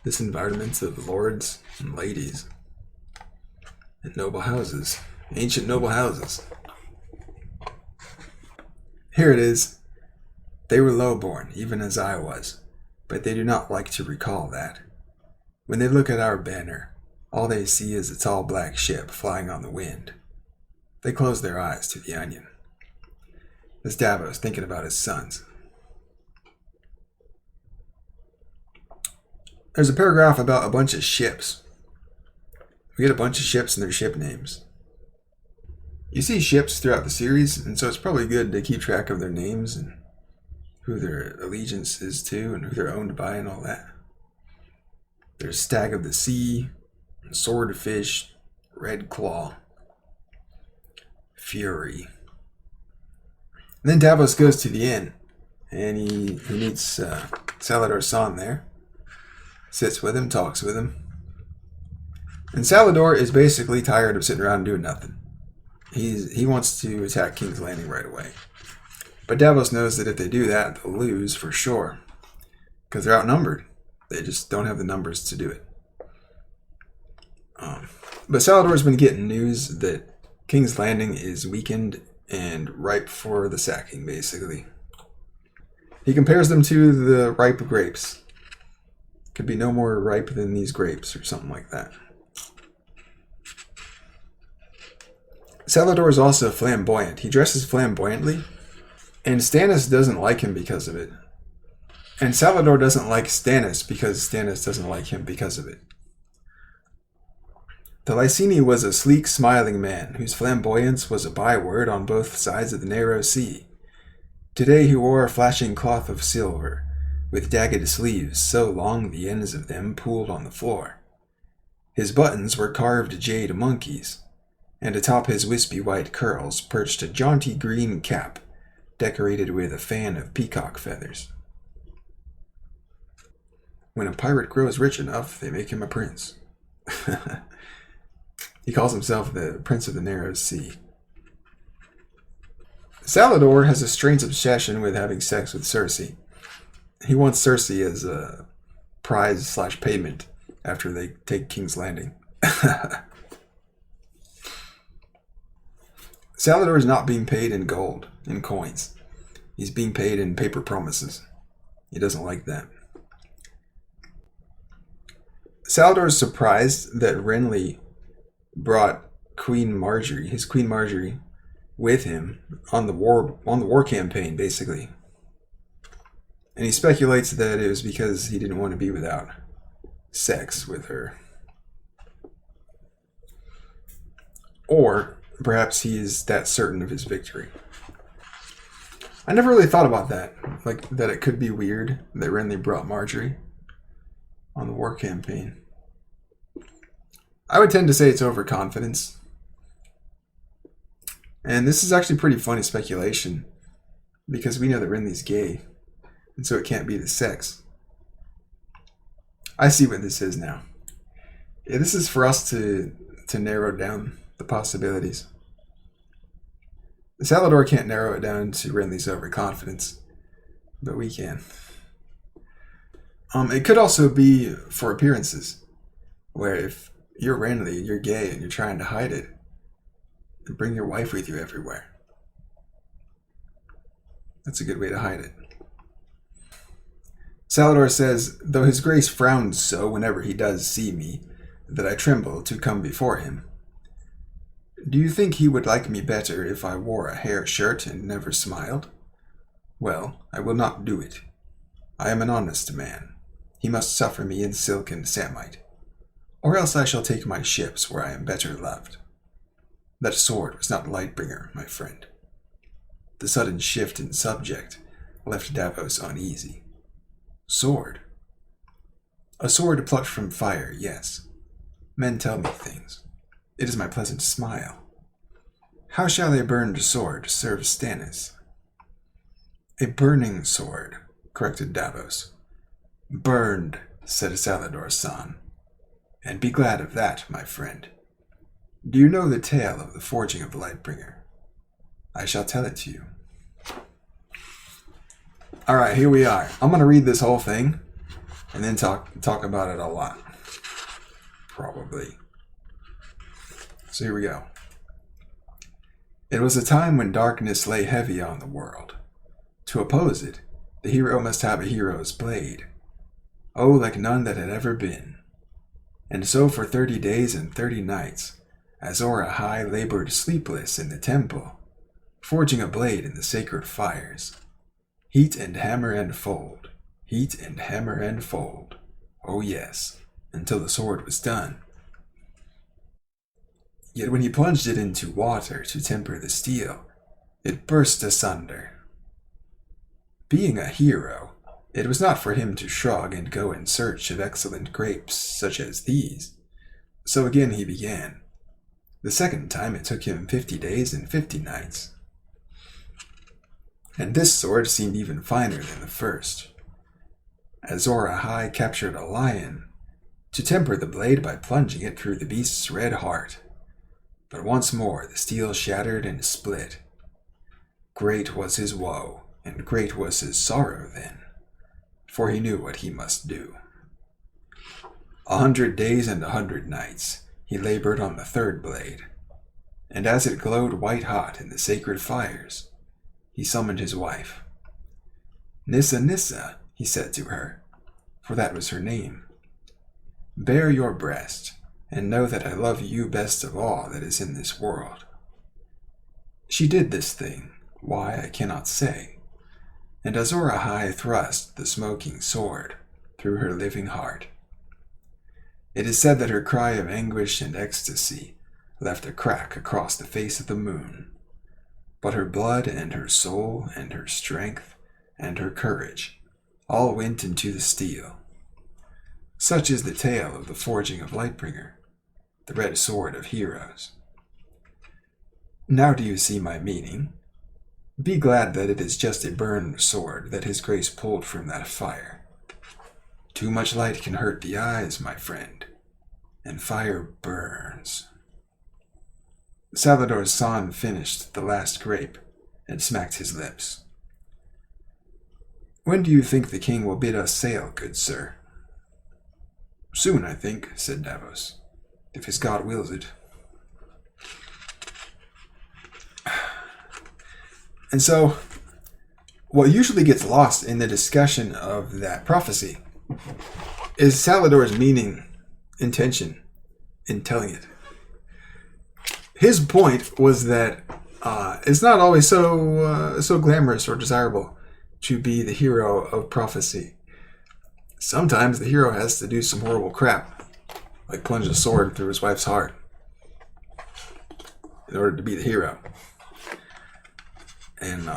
this environment of lords and ladies and noble houses, ancient noble houses. Here it is. They were lowborn, even as I was, but they do not like to recall that. When they look at our banner, all they see is a tall black ship flying on the wind. They close their eyes to the onion. As Davos thinking about his sons. There's a paragraph about a bunch of ships. We get a bunch of ships and their ship names. You see ships throughout the series, and so it's probably good to keep track of their names and who their allegiance is to and who they're owned by and all that. There's Stag of the Sea, Swordfish, Red Claw, Fury. And then Davos goes to the inn, and he meets Salladhor's son there. Sits with him, talks with him. And Salladhor is basically tired of sitting around doing nothing. He wants to attack King's Landing right away. But Davos knows that if they do that, they'll lose for sure. Because they're outnumbered. They just don't have the numbers to do it. But Salladhor's been getting news that King's Landing is weakened and ripe for the sacking, basically. He compares them to the ripe grapes. Could be no more ripe than these grapes, or something like that. Salladhor is also flamboyant. He dresses flamboyantly, and Stannis doesn't like him because of it. And Salladhor doesn't like Stannis because Stannis doesn't like him because of it. The Lyseni was a sleek, smiling man, whose flamboyance was a byword on both sides of the narrow sea. Today he wore a flashing cloth of silver, with jagged sleeves so long the ends of them pooled on the floor. His buttons were carved jade monkeys, and atop his wispy white curls perched a jaunty green cap, decorated with a fan of peacock feathers. When a pirate grows rich enough, they make him a prince. He calls himself the Prince of the Narrow Sea. Salladhor has a strange obsession with having sex with Cersei. He wants Cersei as a prize/payment after they take King's Landing. Salladhor is not being paid in gold, in coins. He's being paid in paper promises. He doesn't like that. Salladhor is surprised that Renly brought his Queen Marjorie, with him on the war campaign, basically. And he speculates that it was because he didn't want to be without sex with her. Or perhaps he is that certain of his victory. I never really thought about that. Like, that it could be weird that Renly brought Marjorie on the war campaign. I would tend to say it's overconfidence. And this is actually pretty funny speculation, because we know that Renly's gay, and so it can't be the sex. I see what this is now. Yeah, this is for us to narrow down the possibilities. Salladhor can't narrow it down to Renly's overconfidence, but we can. It could also be for appearances, where if you're Renly, you're gay, and you're trying to hide it, bring your wife with you everywhere. That's a good way to hide it. Salladhor says, though his grace frowns so whenever he does see me, that I tremble to come before him. Do you think he would like me better if I wore a hair shirt and never smiled? Well, I will not do it. I am an honest man. He must suffer me in silk and samite, or else I shall take my ships where I am better loved. That sword was not Lightbringer, my friend. The sudden shift in subject left Davos uneasy. Sword? A sword plucked from fire, yes. Men tell me things. It is my pleasant smile. How shall a burned sword serve Stannis? A burning sword, corrected Davos. Burned, said Salladhor's son. And be glad of that, my friend. Do you know the tale of the forging of the Lightbringer? I shall tell it to you. Alright, here we are. I'm going to read this whole thing, and then talk about it a lot. Probably. So here we go. It was a time when darkness lay heavy on the world. To oppose it, the hero must have a hero's blade. Oh, like none that had ever been. And so for 30 days and 30 nights, Azor Ahai labored sleepless in the temple, forging a blade in the sacred fires. Heat and hammer and fold, heat and hammer and fold. Oh yes, until the sword was done. Yet when he plunged it into water to temper the steel, it burst asunder. Being a hero, it was not for him to shrug and go in search of excellent grapes such as these. So again he began. The second time it took him 50 days and 50 nights. And this sword seemed even finer than the first. Azor Ahai captured a lion, to temper the blade by plunging it through the beast's red heart. But once more the steel shattered and split. Great was his woe, and great was his sorrow then, for he knew what he must do. 100 days and 100 nights he labored on the third blade, and as it glowed white-hot in the sacred fires, he summoned his wife. Nissa, Nissa, he said to her, for that was her name, bare your breast, and know that I love you best of all that is in this world. She did this thing, why I cannot say, and Azor Ahai thrust the smoking sword through her living heart. It is said that her cry of anguish and ecstasy left a crack across the face of the moon, but her blood and her soul and her strength and her courage all went into the steel. Such is the tale of the forging of Lightbringer, the red sword of heroes. Now do you see my meaning? Be glad that it is just a burned sword that his grace pulled from that fire. Too much light can hurt the eyes, my friend, and fire burns. Salladhor's son finished the last grape and smacked his lips. When do you think the king will bid us sail, good sir? Soon, I think, said Davos, if his god wills it. And so, what usually gets lost in the discussion of that prophecy is Salladhor's meaning, intention, in telling it. His point was that it's not always so glamorous or desirable to be the hero of prophecy. Sometimes the hero has to do some horrible crap, like plunge a sword through his wife's heart, in order to be the hero. And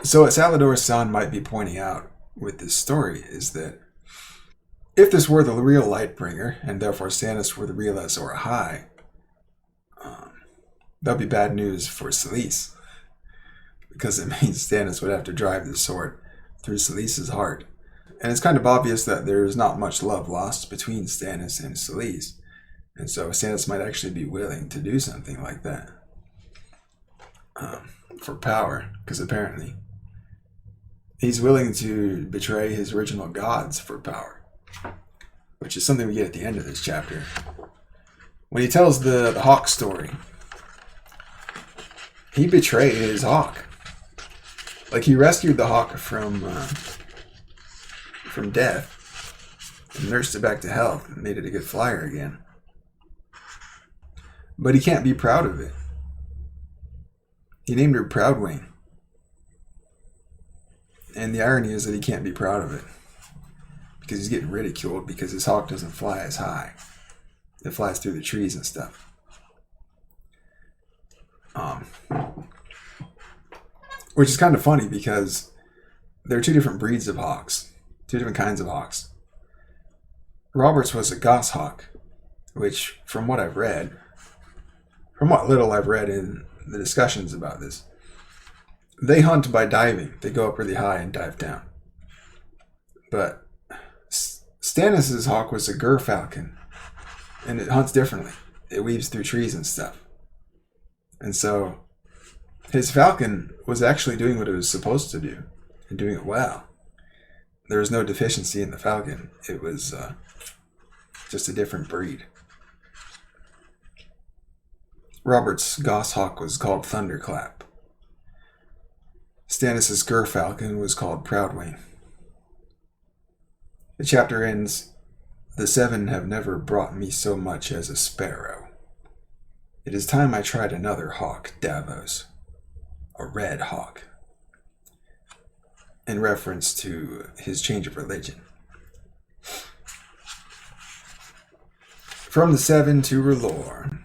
so what Salladhor's son might be pointing out with this story is that if this were the real Lightbringer, and therefore Stannis were the real Azor Ahai, that would be bad news for Selyse, because it means Stannis would have to drive the sword through Selyse's heart. And it's kind of obvious that there's not much love lost between Stannis and Selyse, and so Stannis might actually be willing to do something like that for power, because apparently he's willing to betray his original gods for power, which is something we get at the end of this chapter. When he tells the hawk story, he betrayed his hawk. Like, he rescued the hawk from death and nursed it back to health and made it a good flyer again. But he can't be proud of it. He named her Proudwing. And the irony is that he can't be proud of it, because he's getting ridiculed because his hawk doesn't fly as high. It flies through the trees and stuff. Which is kind of funny, because there are two different breeds of hawks. Two different kinds of hawks. Robert's was a goshawk, which, from what I've read, from what little I've read in the discussions about this, they hunt by diving. They go up really high and dive down. But Stannis' hawk was a gerfalcon, and it hunts differently. It weaves through trees and stuff. And so his falcon was actually doing what it was supposed to do, and doing it well. There was no deficiency in the falcon. It was just a different breed. Robert's goshawk was called Thunderclap. Stannis' gerfalcon was called Proudwing. The chapter ends, "The seven have never brought me so much as a sparrow. It is time I tried another hawk, Davos. A red hawk." In reference to his change of religion. From the seven to R'hllor.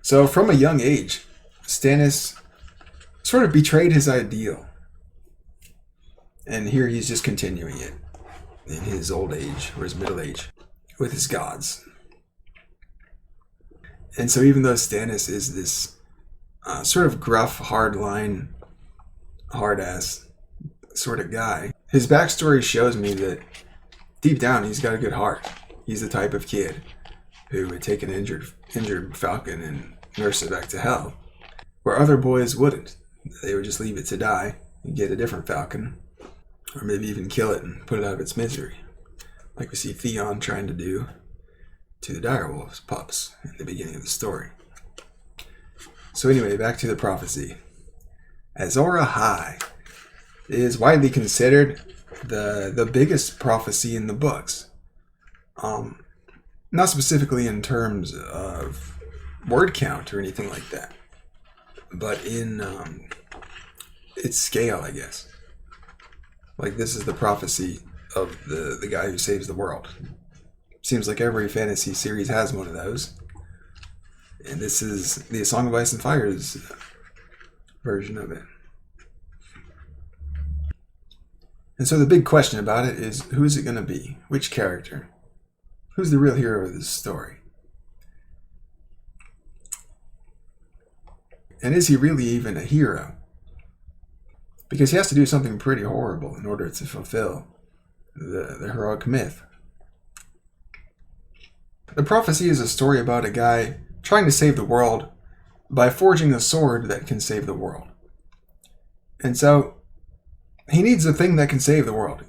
So from a young age, Stannis sort of betrayed his ideal. And here he's just continuing it in his old age, or his middle age, with his gods. And so even though Stannis is this sort of gruff, hardline, hard-ass sort of guy, his backstory shows me that deep down, he's got a good heart. He's the type of kid who would take an injured falcon and nurse it back to hell, where other boys wouldn't. They would just leave it to die and get a different falcon, or maybe even kill it and put it out of its misery, like we see Theon trying to do to the direwolves pups in the beginning of the story. So anyway, back to the prophecy. Azor Ahai is widely considered the biggest prophecy in the books. Not specifically in terms of word count or anything like that, but in its scale, I guess. Like, this is the prophecy of the guy who saves the world. Seems like every fantasy series has one of those. And this is the Song of Ice and Fire's version of it. And so the big question about it is, who is it going to be? Which character? Who's the real hero of this story? And is he really even a hero? Because he has to do something pretty horrible in order to fulfill the heroic myth. The prophecy is a story about a guy trying to save the world by forging a sword that can save the world. And so he needs a thing that can save the world.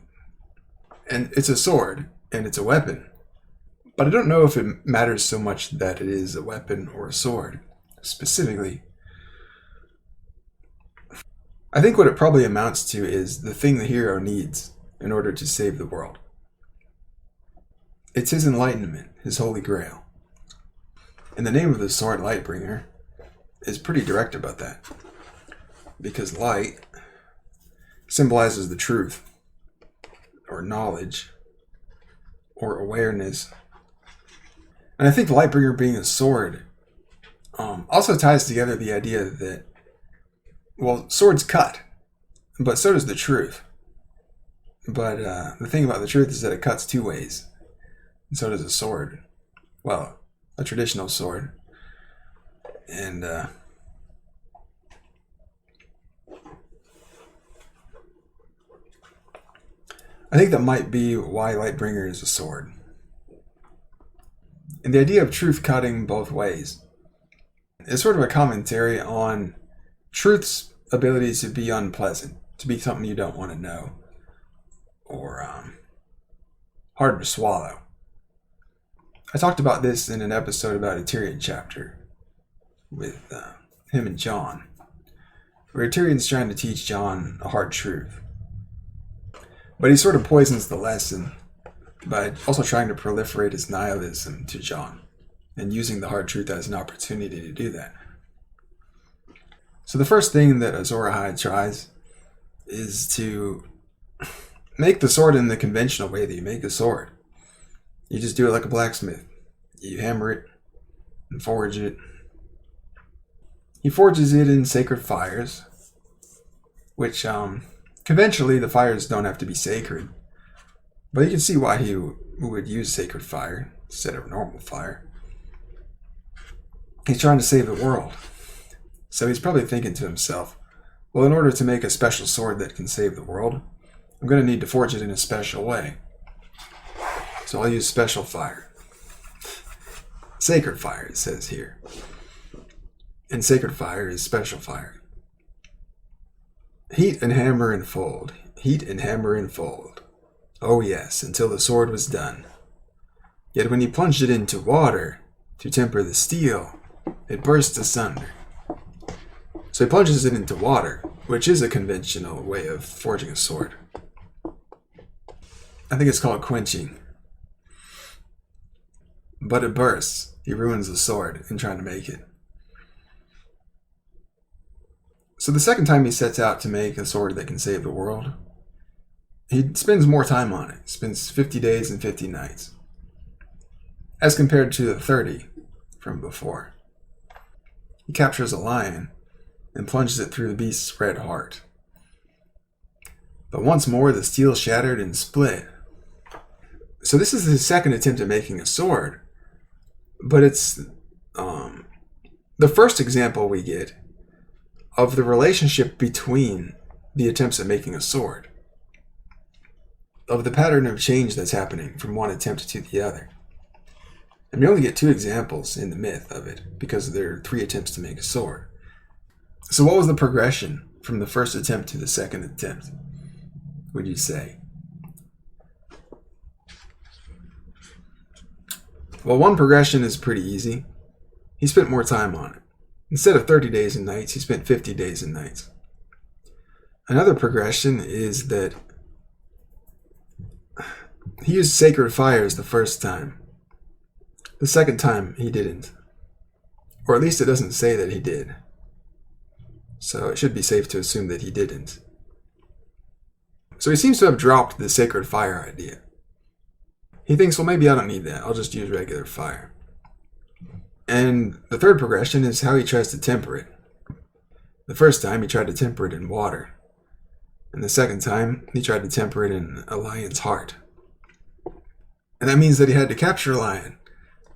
And it's a sword, and it's a weapon. But I don't know if it matters so much that it is a weapon or a sword, specifically. I think what it probably amounts to is the thing the hero needs in order to save the world. It's his enlightenment, his holy grail. And the name of the sword, Lightbringer, is pretty direct about that. Because light symbolizes the truth, or knowledge, or awareness. And I think Lightbringer being a sword also ties together the idea that, well, swords cut, but so does the truth. But the thing about the truth is that it cuts two ways. And so does a sword. Well, a traditional sword. And I think that might be why Lightbringer is a sword. And the idea of truth cutting both ways is sort of a commentary on truth's ability to be unpleasant, to be something you don't want to know, or hard to swallow. I talked about this in an episode about a Tyrion chapter with him and Jon, where Tyrion's trying to teach Jon a hard truth. But he sort of poisons the lesson by also trying to proliferate his nihilism to Jon, and using the hard truth as an opportunity to do that. So the first thing that Azor Ahai tries is to make the sword in the conventional way that you make a sword. You just do it like a blacksmith. You hammer it and forge it. He forges it in sacred fires, which conventionally the fires don't have to be sacred. But you can see why he would use sacred fire instead of normal fire. He's trying to save the world. So he's probably thinking to himself, well, in order to make a special sword that can save the world, I'm going to need to forge it in a special way. So I'll use special fire. Sacred fire, it says here. And sacred fire is special fire. Heat and hammer and fold. Heat and hammer and fold. Oh yes, until the sword was done. Yet when he plunged it into water to temper the steel, it burst asunder. So he plunges it into water, which is a conventional way of forging a sword. I think it's called quenching. But it bursts. He ruins the sword in trying to make it. So the second time he sets out to make a sword that can save the world, he spends more time on it. He spends 50 days and 50 nights. As compared to the 30 from before. He captures a lion and plunges it through the beast's red heart. But once more the steel shattered and split. So this is his second attempt at making a sword. But it's the first example we get of the relationship between the attempts at making a sword. of the pattern of change that's happening from one attempt to the other. And we only get 2 examples in the myth of it, because there are 3 attempts to make a sword. So what was the progression from the first attempt to the second attempt, would you say? Well, one progression is pretty easy. He spent more time on it. Instead of 30 days and nights, he spent 50 days and nights. Another progression is that he used sacred fires the first time. The second time, he didn't. Or at least it doesn't say that he did. So it should be safe to assume that he didn't. So he seems to have dropped the sacred fire idea. He thinks, well, maybe I don't need that. I'll just use regular fire. And the third progression is how he tries to temper it. The first time, he tried to temper it in water. And the second time, he tried to temper it in a lion's heart. And that means that he had to capture a lion,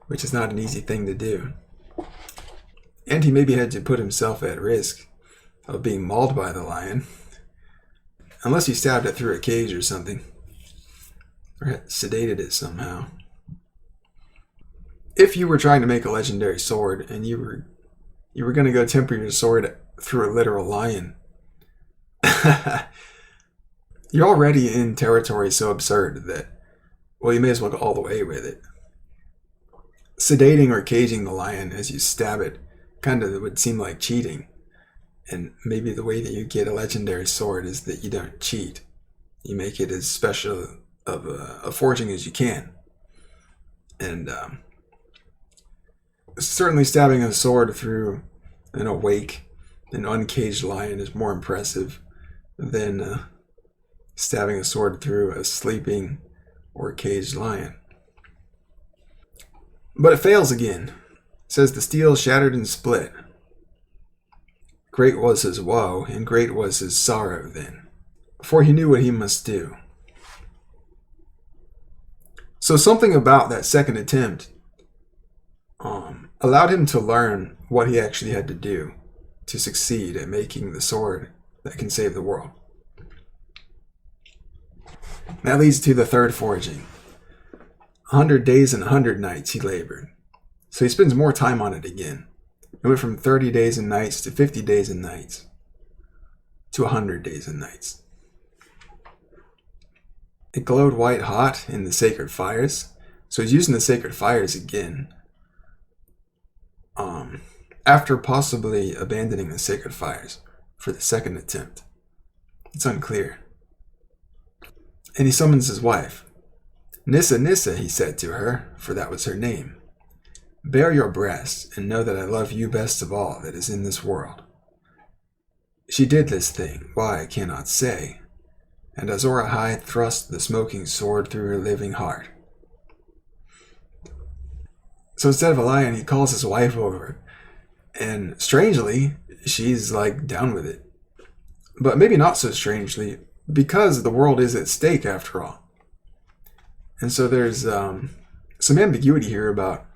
which is not an easy thing to do. And he maybe had to put himself at risk of being mauled by the lion, unless he stabbed it through a cage or something, or sedated it somehow. If you were trying to make a legendary sword, and you were going to go temper your sword through a literal lion, you're already in territory so absurd that, well, you may as well go all the way with it. Sedating or caging the lion as you stab it kind of would seem like cheating. And maybe the way that you get a legendary sword is that you don't cheat. You make it as special of a forging as you can. And certainly stabbing a sword through an awake, an uncaged lion is more impressive than stabbing a sword through a sleeping or caged lion. But it fails again. It says the steel shattered and split. Great was his woe, and great was his sorrow then, for he knew what he must do. So something about that second attempt allowed him to learn what he actually had to do to succeed at making the sword that can save the world. That leads to the third forging. 100 days and 100 nights he labored. So he spends more time on it again. It went from 30 days and nights to 50 days and nights to 100 days and nights. It glowed white hot in the sacred fires. So he's using the sacred fires again. After possibly abandoning the sacred fires for the second attempt. It's unclear. And he summons his wife. Nissa, Nissa, he said to her, for that was her name. Bare your breast, and know that I love you best of all that is in this world. She did this thing, why I cannot say, and Azor Ahai thrust the smoking sword through her living heart. So instead of a lion, he calls his wife over, and strangely, she's like down with it. But maybe not so strangely, because the world is at stake after all. And so there's some ambiguity here about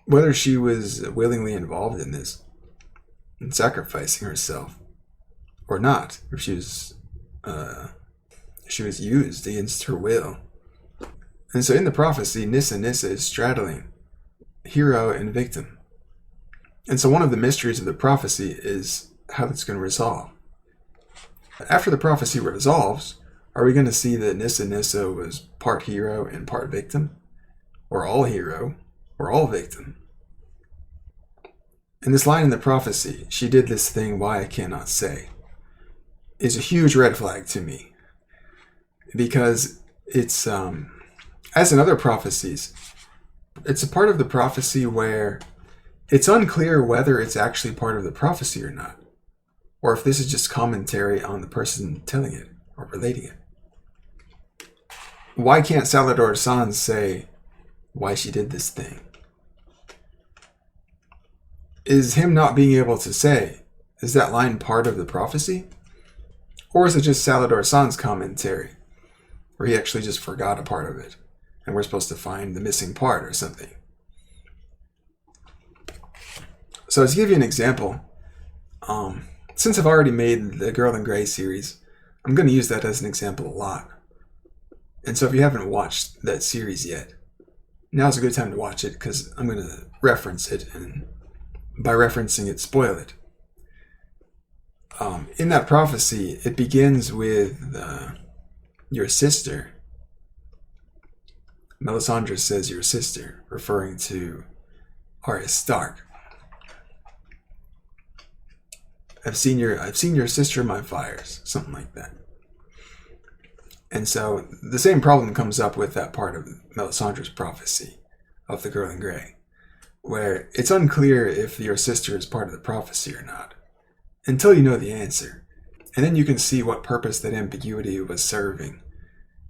whether she was willingly involved in this and sacrificing herself or not, or she was used against her will. And so in the prophecy, Nissa Nissa is straddling hero and victim. And so one of the mysteries of the prophecy is how it's going to resolve. After the prophecy resolves, are we going to see that Nissa Nissa was part hero and part victim? Or all hero, or all victim? And this line in the prophecy, she did this thing, why I cannot say, is a huge red flag to me. Because it's, as in other prophecies, it's a part of the prophecy where it's unclear whether it's actually part of the prophecy or not. Or if this is just commentary on the person telling it or relating it. Why can't Salladhor Sans say why she did this thing? Is him not being able to say, is that line part of the prophecy? Or is it just Salladhor Sans commentary, where he actually just forgot a part of it, and we're supposed to find the missing part or something? So to give you an example, since I've already made the Girl in Grey series, I'm going to use that as an example a lot. And so if you haven't watched that series yet, now's a good time to watch it, because I'm going to reference it, and by referencing it, spoil it. In that prophecy, it begins with your sister. Melisandre says your sister, referring to Arya Stark. I've seen your sister in my fires, something like that. And so the same problem comes up with that part of Melisandre's prophecy of the girl in gray, where it's unclear if your sister is part of the prophecy or not, until you know the answer. And then you can see what purpose that ambiguity was serving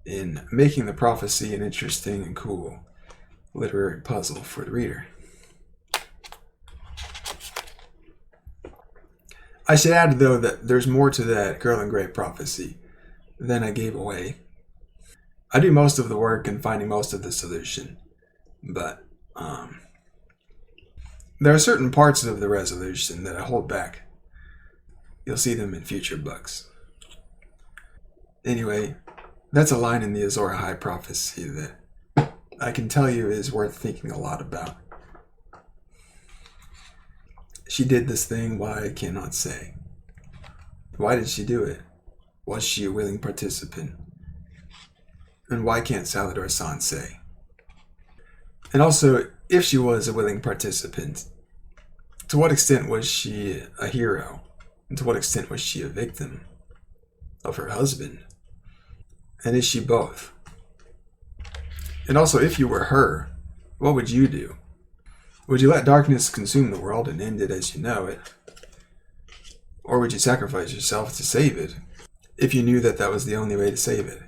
in making the prophecy an interesting and cool literary puzzle for the reader. I should add, though, that there's more to that girl in gray prophecy than I gave away. I do most of the work in finding most of the solution, but there are certain parts of the resolution that I hold back. You'll see them in future books. Anyway, that's a line in the Azor Ahai prophecy that I can tell you is worth thinking a lot about. She did this thing, why I cannot say. Why did she do it? Was she a willing participant? And why can't Salladhor say? And also, if she was a willing participant, to what extent was she a hero? And to what extent was she a victim of her husband? And is she both? And also, if you were her, what would you do? Would you let darkness consume the world and end it as you know it? Or would you sacrifice yourself to save it, if you knew that that was the only way to save it?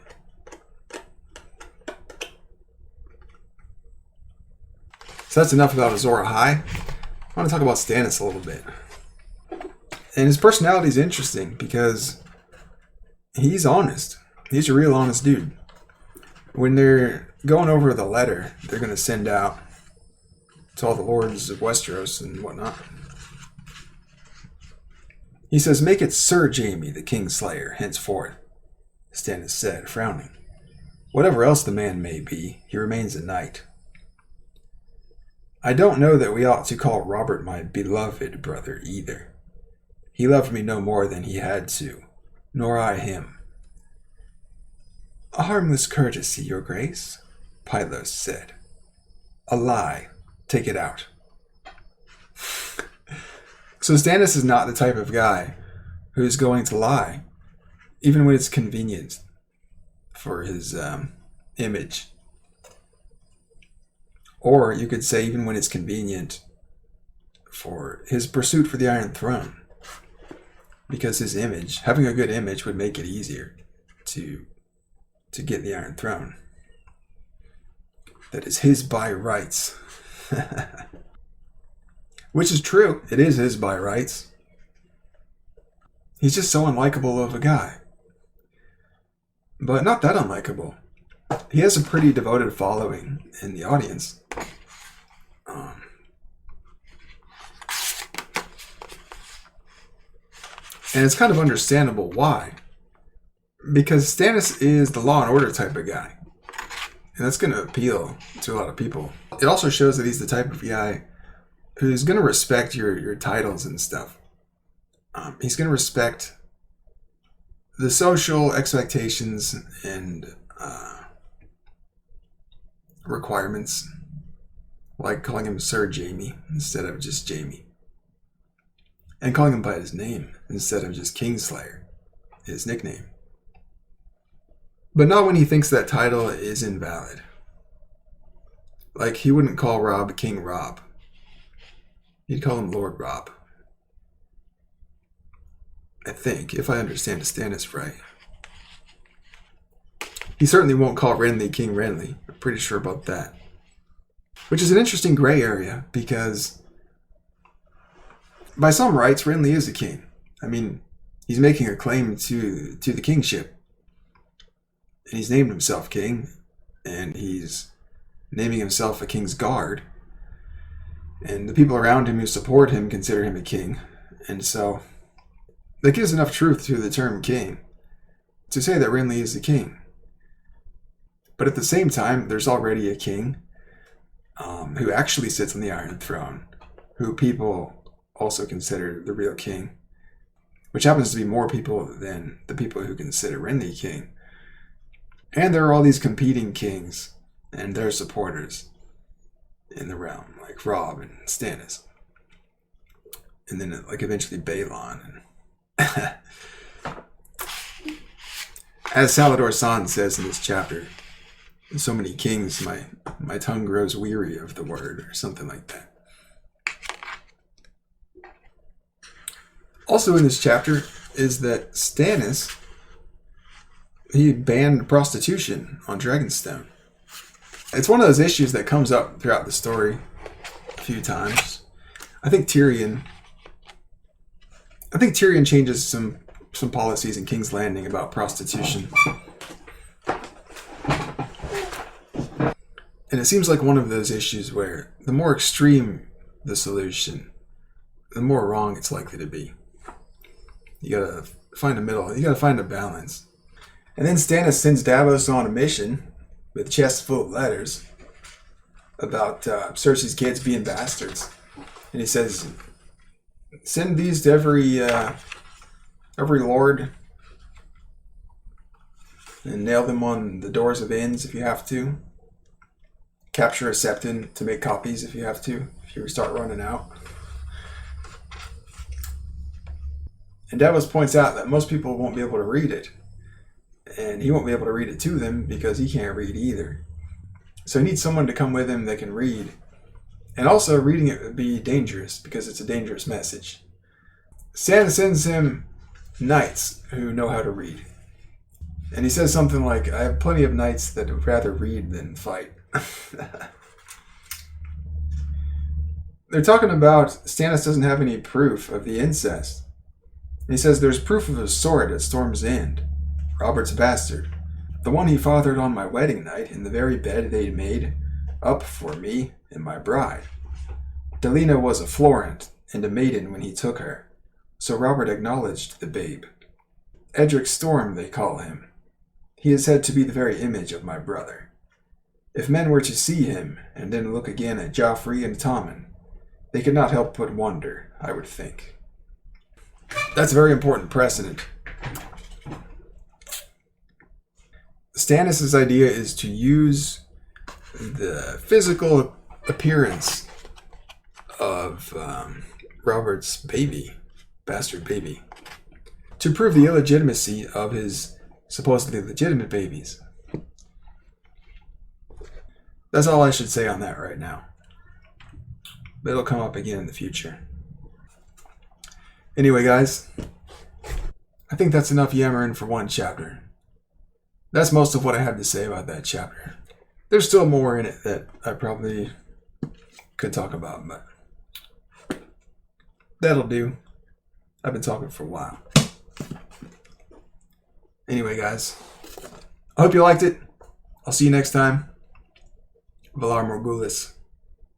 So that's enough about Azor Ahai. I want to talk about Stannis a little bit. And his personality is interesting because he's honest. He's a real honest dude. When they're going over the letter they're going to send out to all the lords of Westeros and whatnot, he says, "Make it Sir Jaime, the Kingslayer, henceforth," Stannis said, frowning. "Whatever else the man may be, he remains a knight. I don't know that we ought to call Robert my beloved brother either. He loved me no more than he had to, nor I him." "A harmless courtesy, your grace," Pylos said. "A lie. Take it out." So Stannis is not the type of guy who's going to lie, even when it's convenient for his image. Or you could say even when it's convenient for his pursuit for the Iron Throne. Because his image, having a good image, would make it easier to get the Iron Throne. That is his by rights. Which is true. It is his by rights. He's just so unlikable of a guy. But not that unlikable. He has a pretty devoted following in the audience. And it's kind of understandable why. Because Stannis is the law and order type of guy. And that's going to appeal to a lot of people. It also shows that he's the type of guy who's going to respect your titles and stuff. He's going to respect the social expectations and requirements, like calling him Sir Jaime instead of just Jaime, and calling him by his name instead of just Kingslayer, his nickname. But not when he thinks that title is invalid. Like, he wouldn't call Robb King Robb. He'd call him Lord Robb. I think, if I understand Stannis right. He certainly won't call Renly King Renly. I'm pretty sure about that. Which is an interesting gray area, because by some rights, Renly is a king. I mean, he's making a claim to the kingship. And he's named himself king, and he's naming himself a king's guard. And the people around him who support him consider him a king. And so that gives enough truth to the term king to say that Renly is the king. But at the same time, there's already a king who actually sits on the Iron Throne, who people also consider the real king, which happens to be more people than the people who consider Renly king. And there are all these competing kings and their supporters in the realm, like Robb and Stannis. And then like eventually Balon. And as Salladhor San says in this chapter, so many kings, my tongue grows weary of the word, or something like that. Also in this chapter is that Stannis, he banned prostitution on Dragonstone. It's one of those issues that comes up throughout the story a few times. I think Tyrion changes some policies in King's Landing about prostitution. And it seems like one of those issues where the more extreme the solution, the more wrong it's likely to be. You gotta find a middle. You gotta find a balance. And then Stannis sends Davos on a mission with chests full of letters about Cersei's kids being bastards. And he says, send these to every lord and nail them on the doors of inns if you have to. Capture a septon to make copies if you have to, if you start running out. And Davos points out that most people won't be able to read it. And he won't be able to read it to them because he can't read either. So he needs someone to come with him that can read. And also reading it would be dangerous because it's a dangerous message. Stannis sends him knights who know how to read. And he says something like, I have plenty of knights that would rather read than fight. They're talking about Stannis doesn't have any proof of the incest. And he says there's proof of his sword at Storm's End, Robert's bastard, the one he fathered on my wedding night in the very bed they'd made up for me and my bride. Delena was a Florent and a maiden when he took her, so Robert acknowledged the babe. Edric Storm, they call him. He is said to be the very image of my brother. If men were to see him, and then look again at Joffrey and Tommen, they could not help but wonder, I would think. That's a very important precedent. Stannis' idea is to use the physical appearance of Robert's bastard baby, to prove the illegitimacy of his supposedly legitimate babies. That's all I should say on that right now. But it'll come up again in the future. Anyway, guys, I think that's enough yammering for one chapter. That's most of what I have to say about that chapter. There's still more in it that I probably could talk about, but that'll do. I've been talking for a while. Anyway, guys, I hope you liked it. I'll see you next time. Valar Morghulis.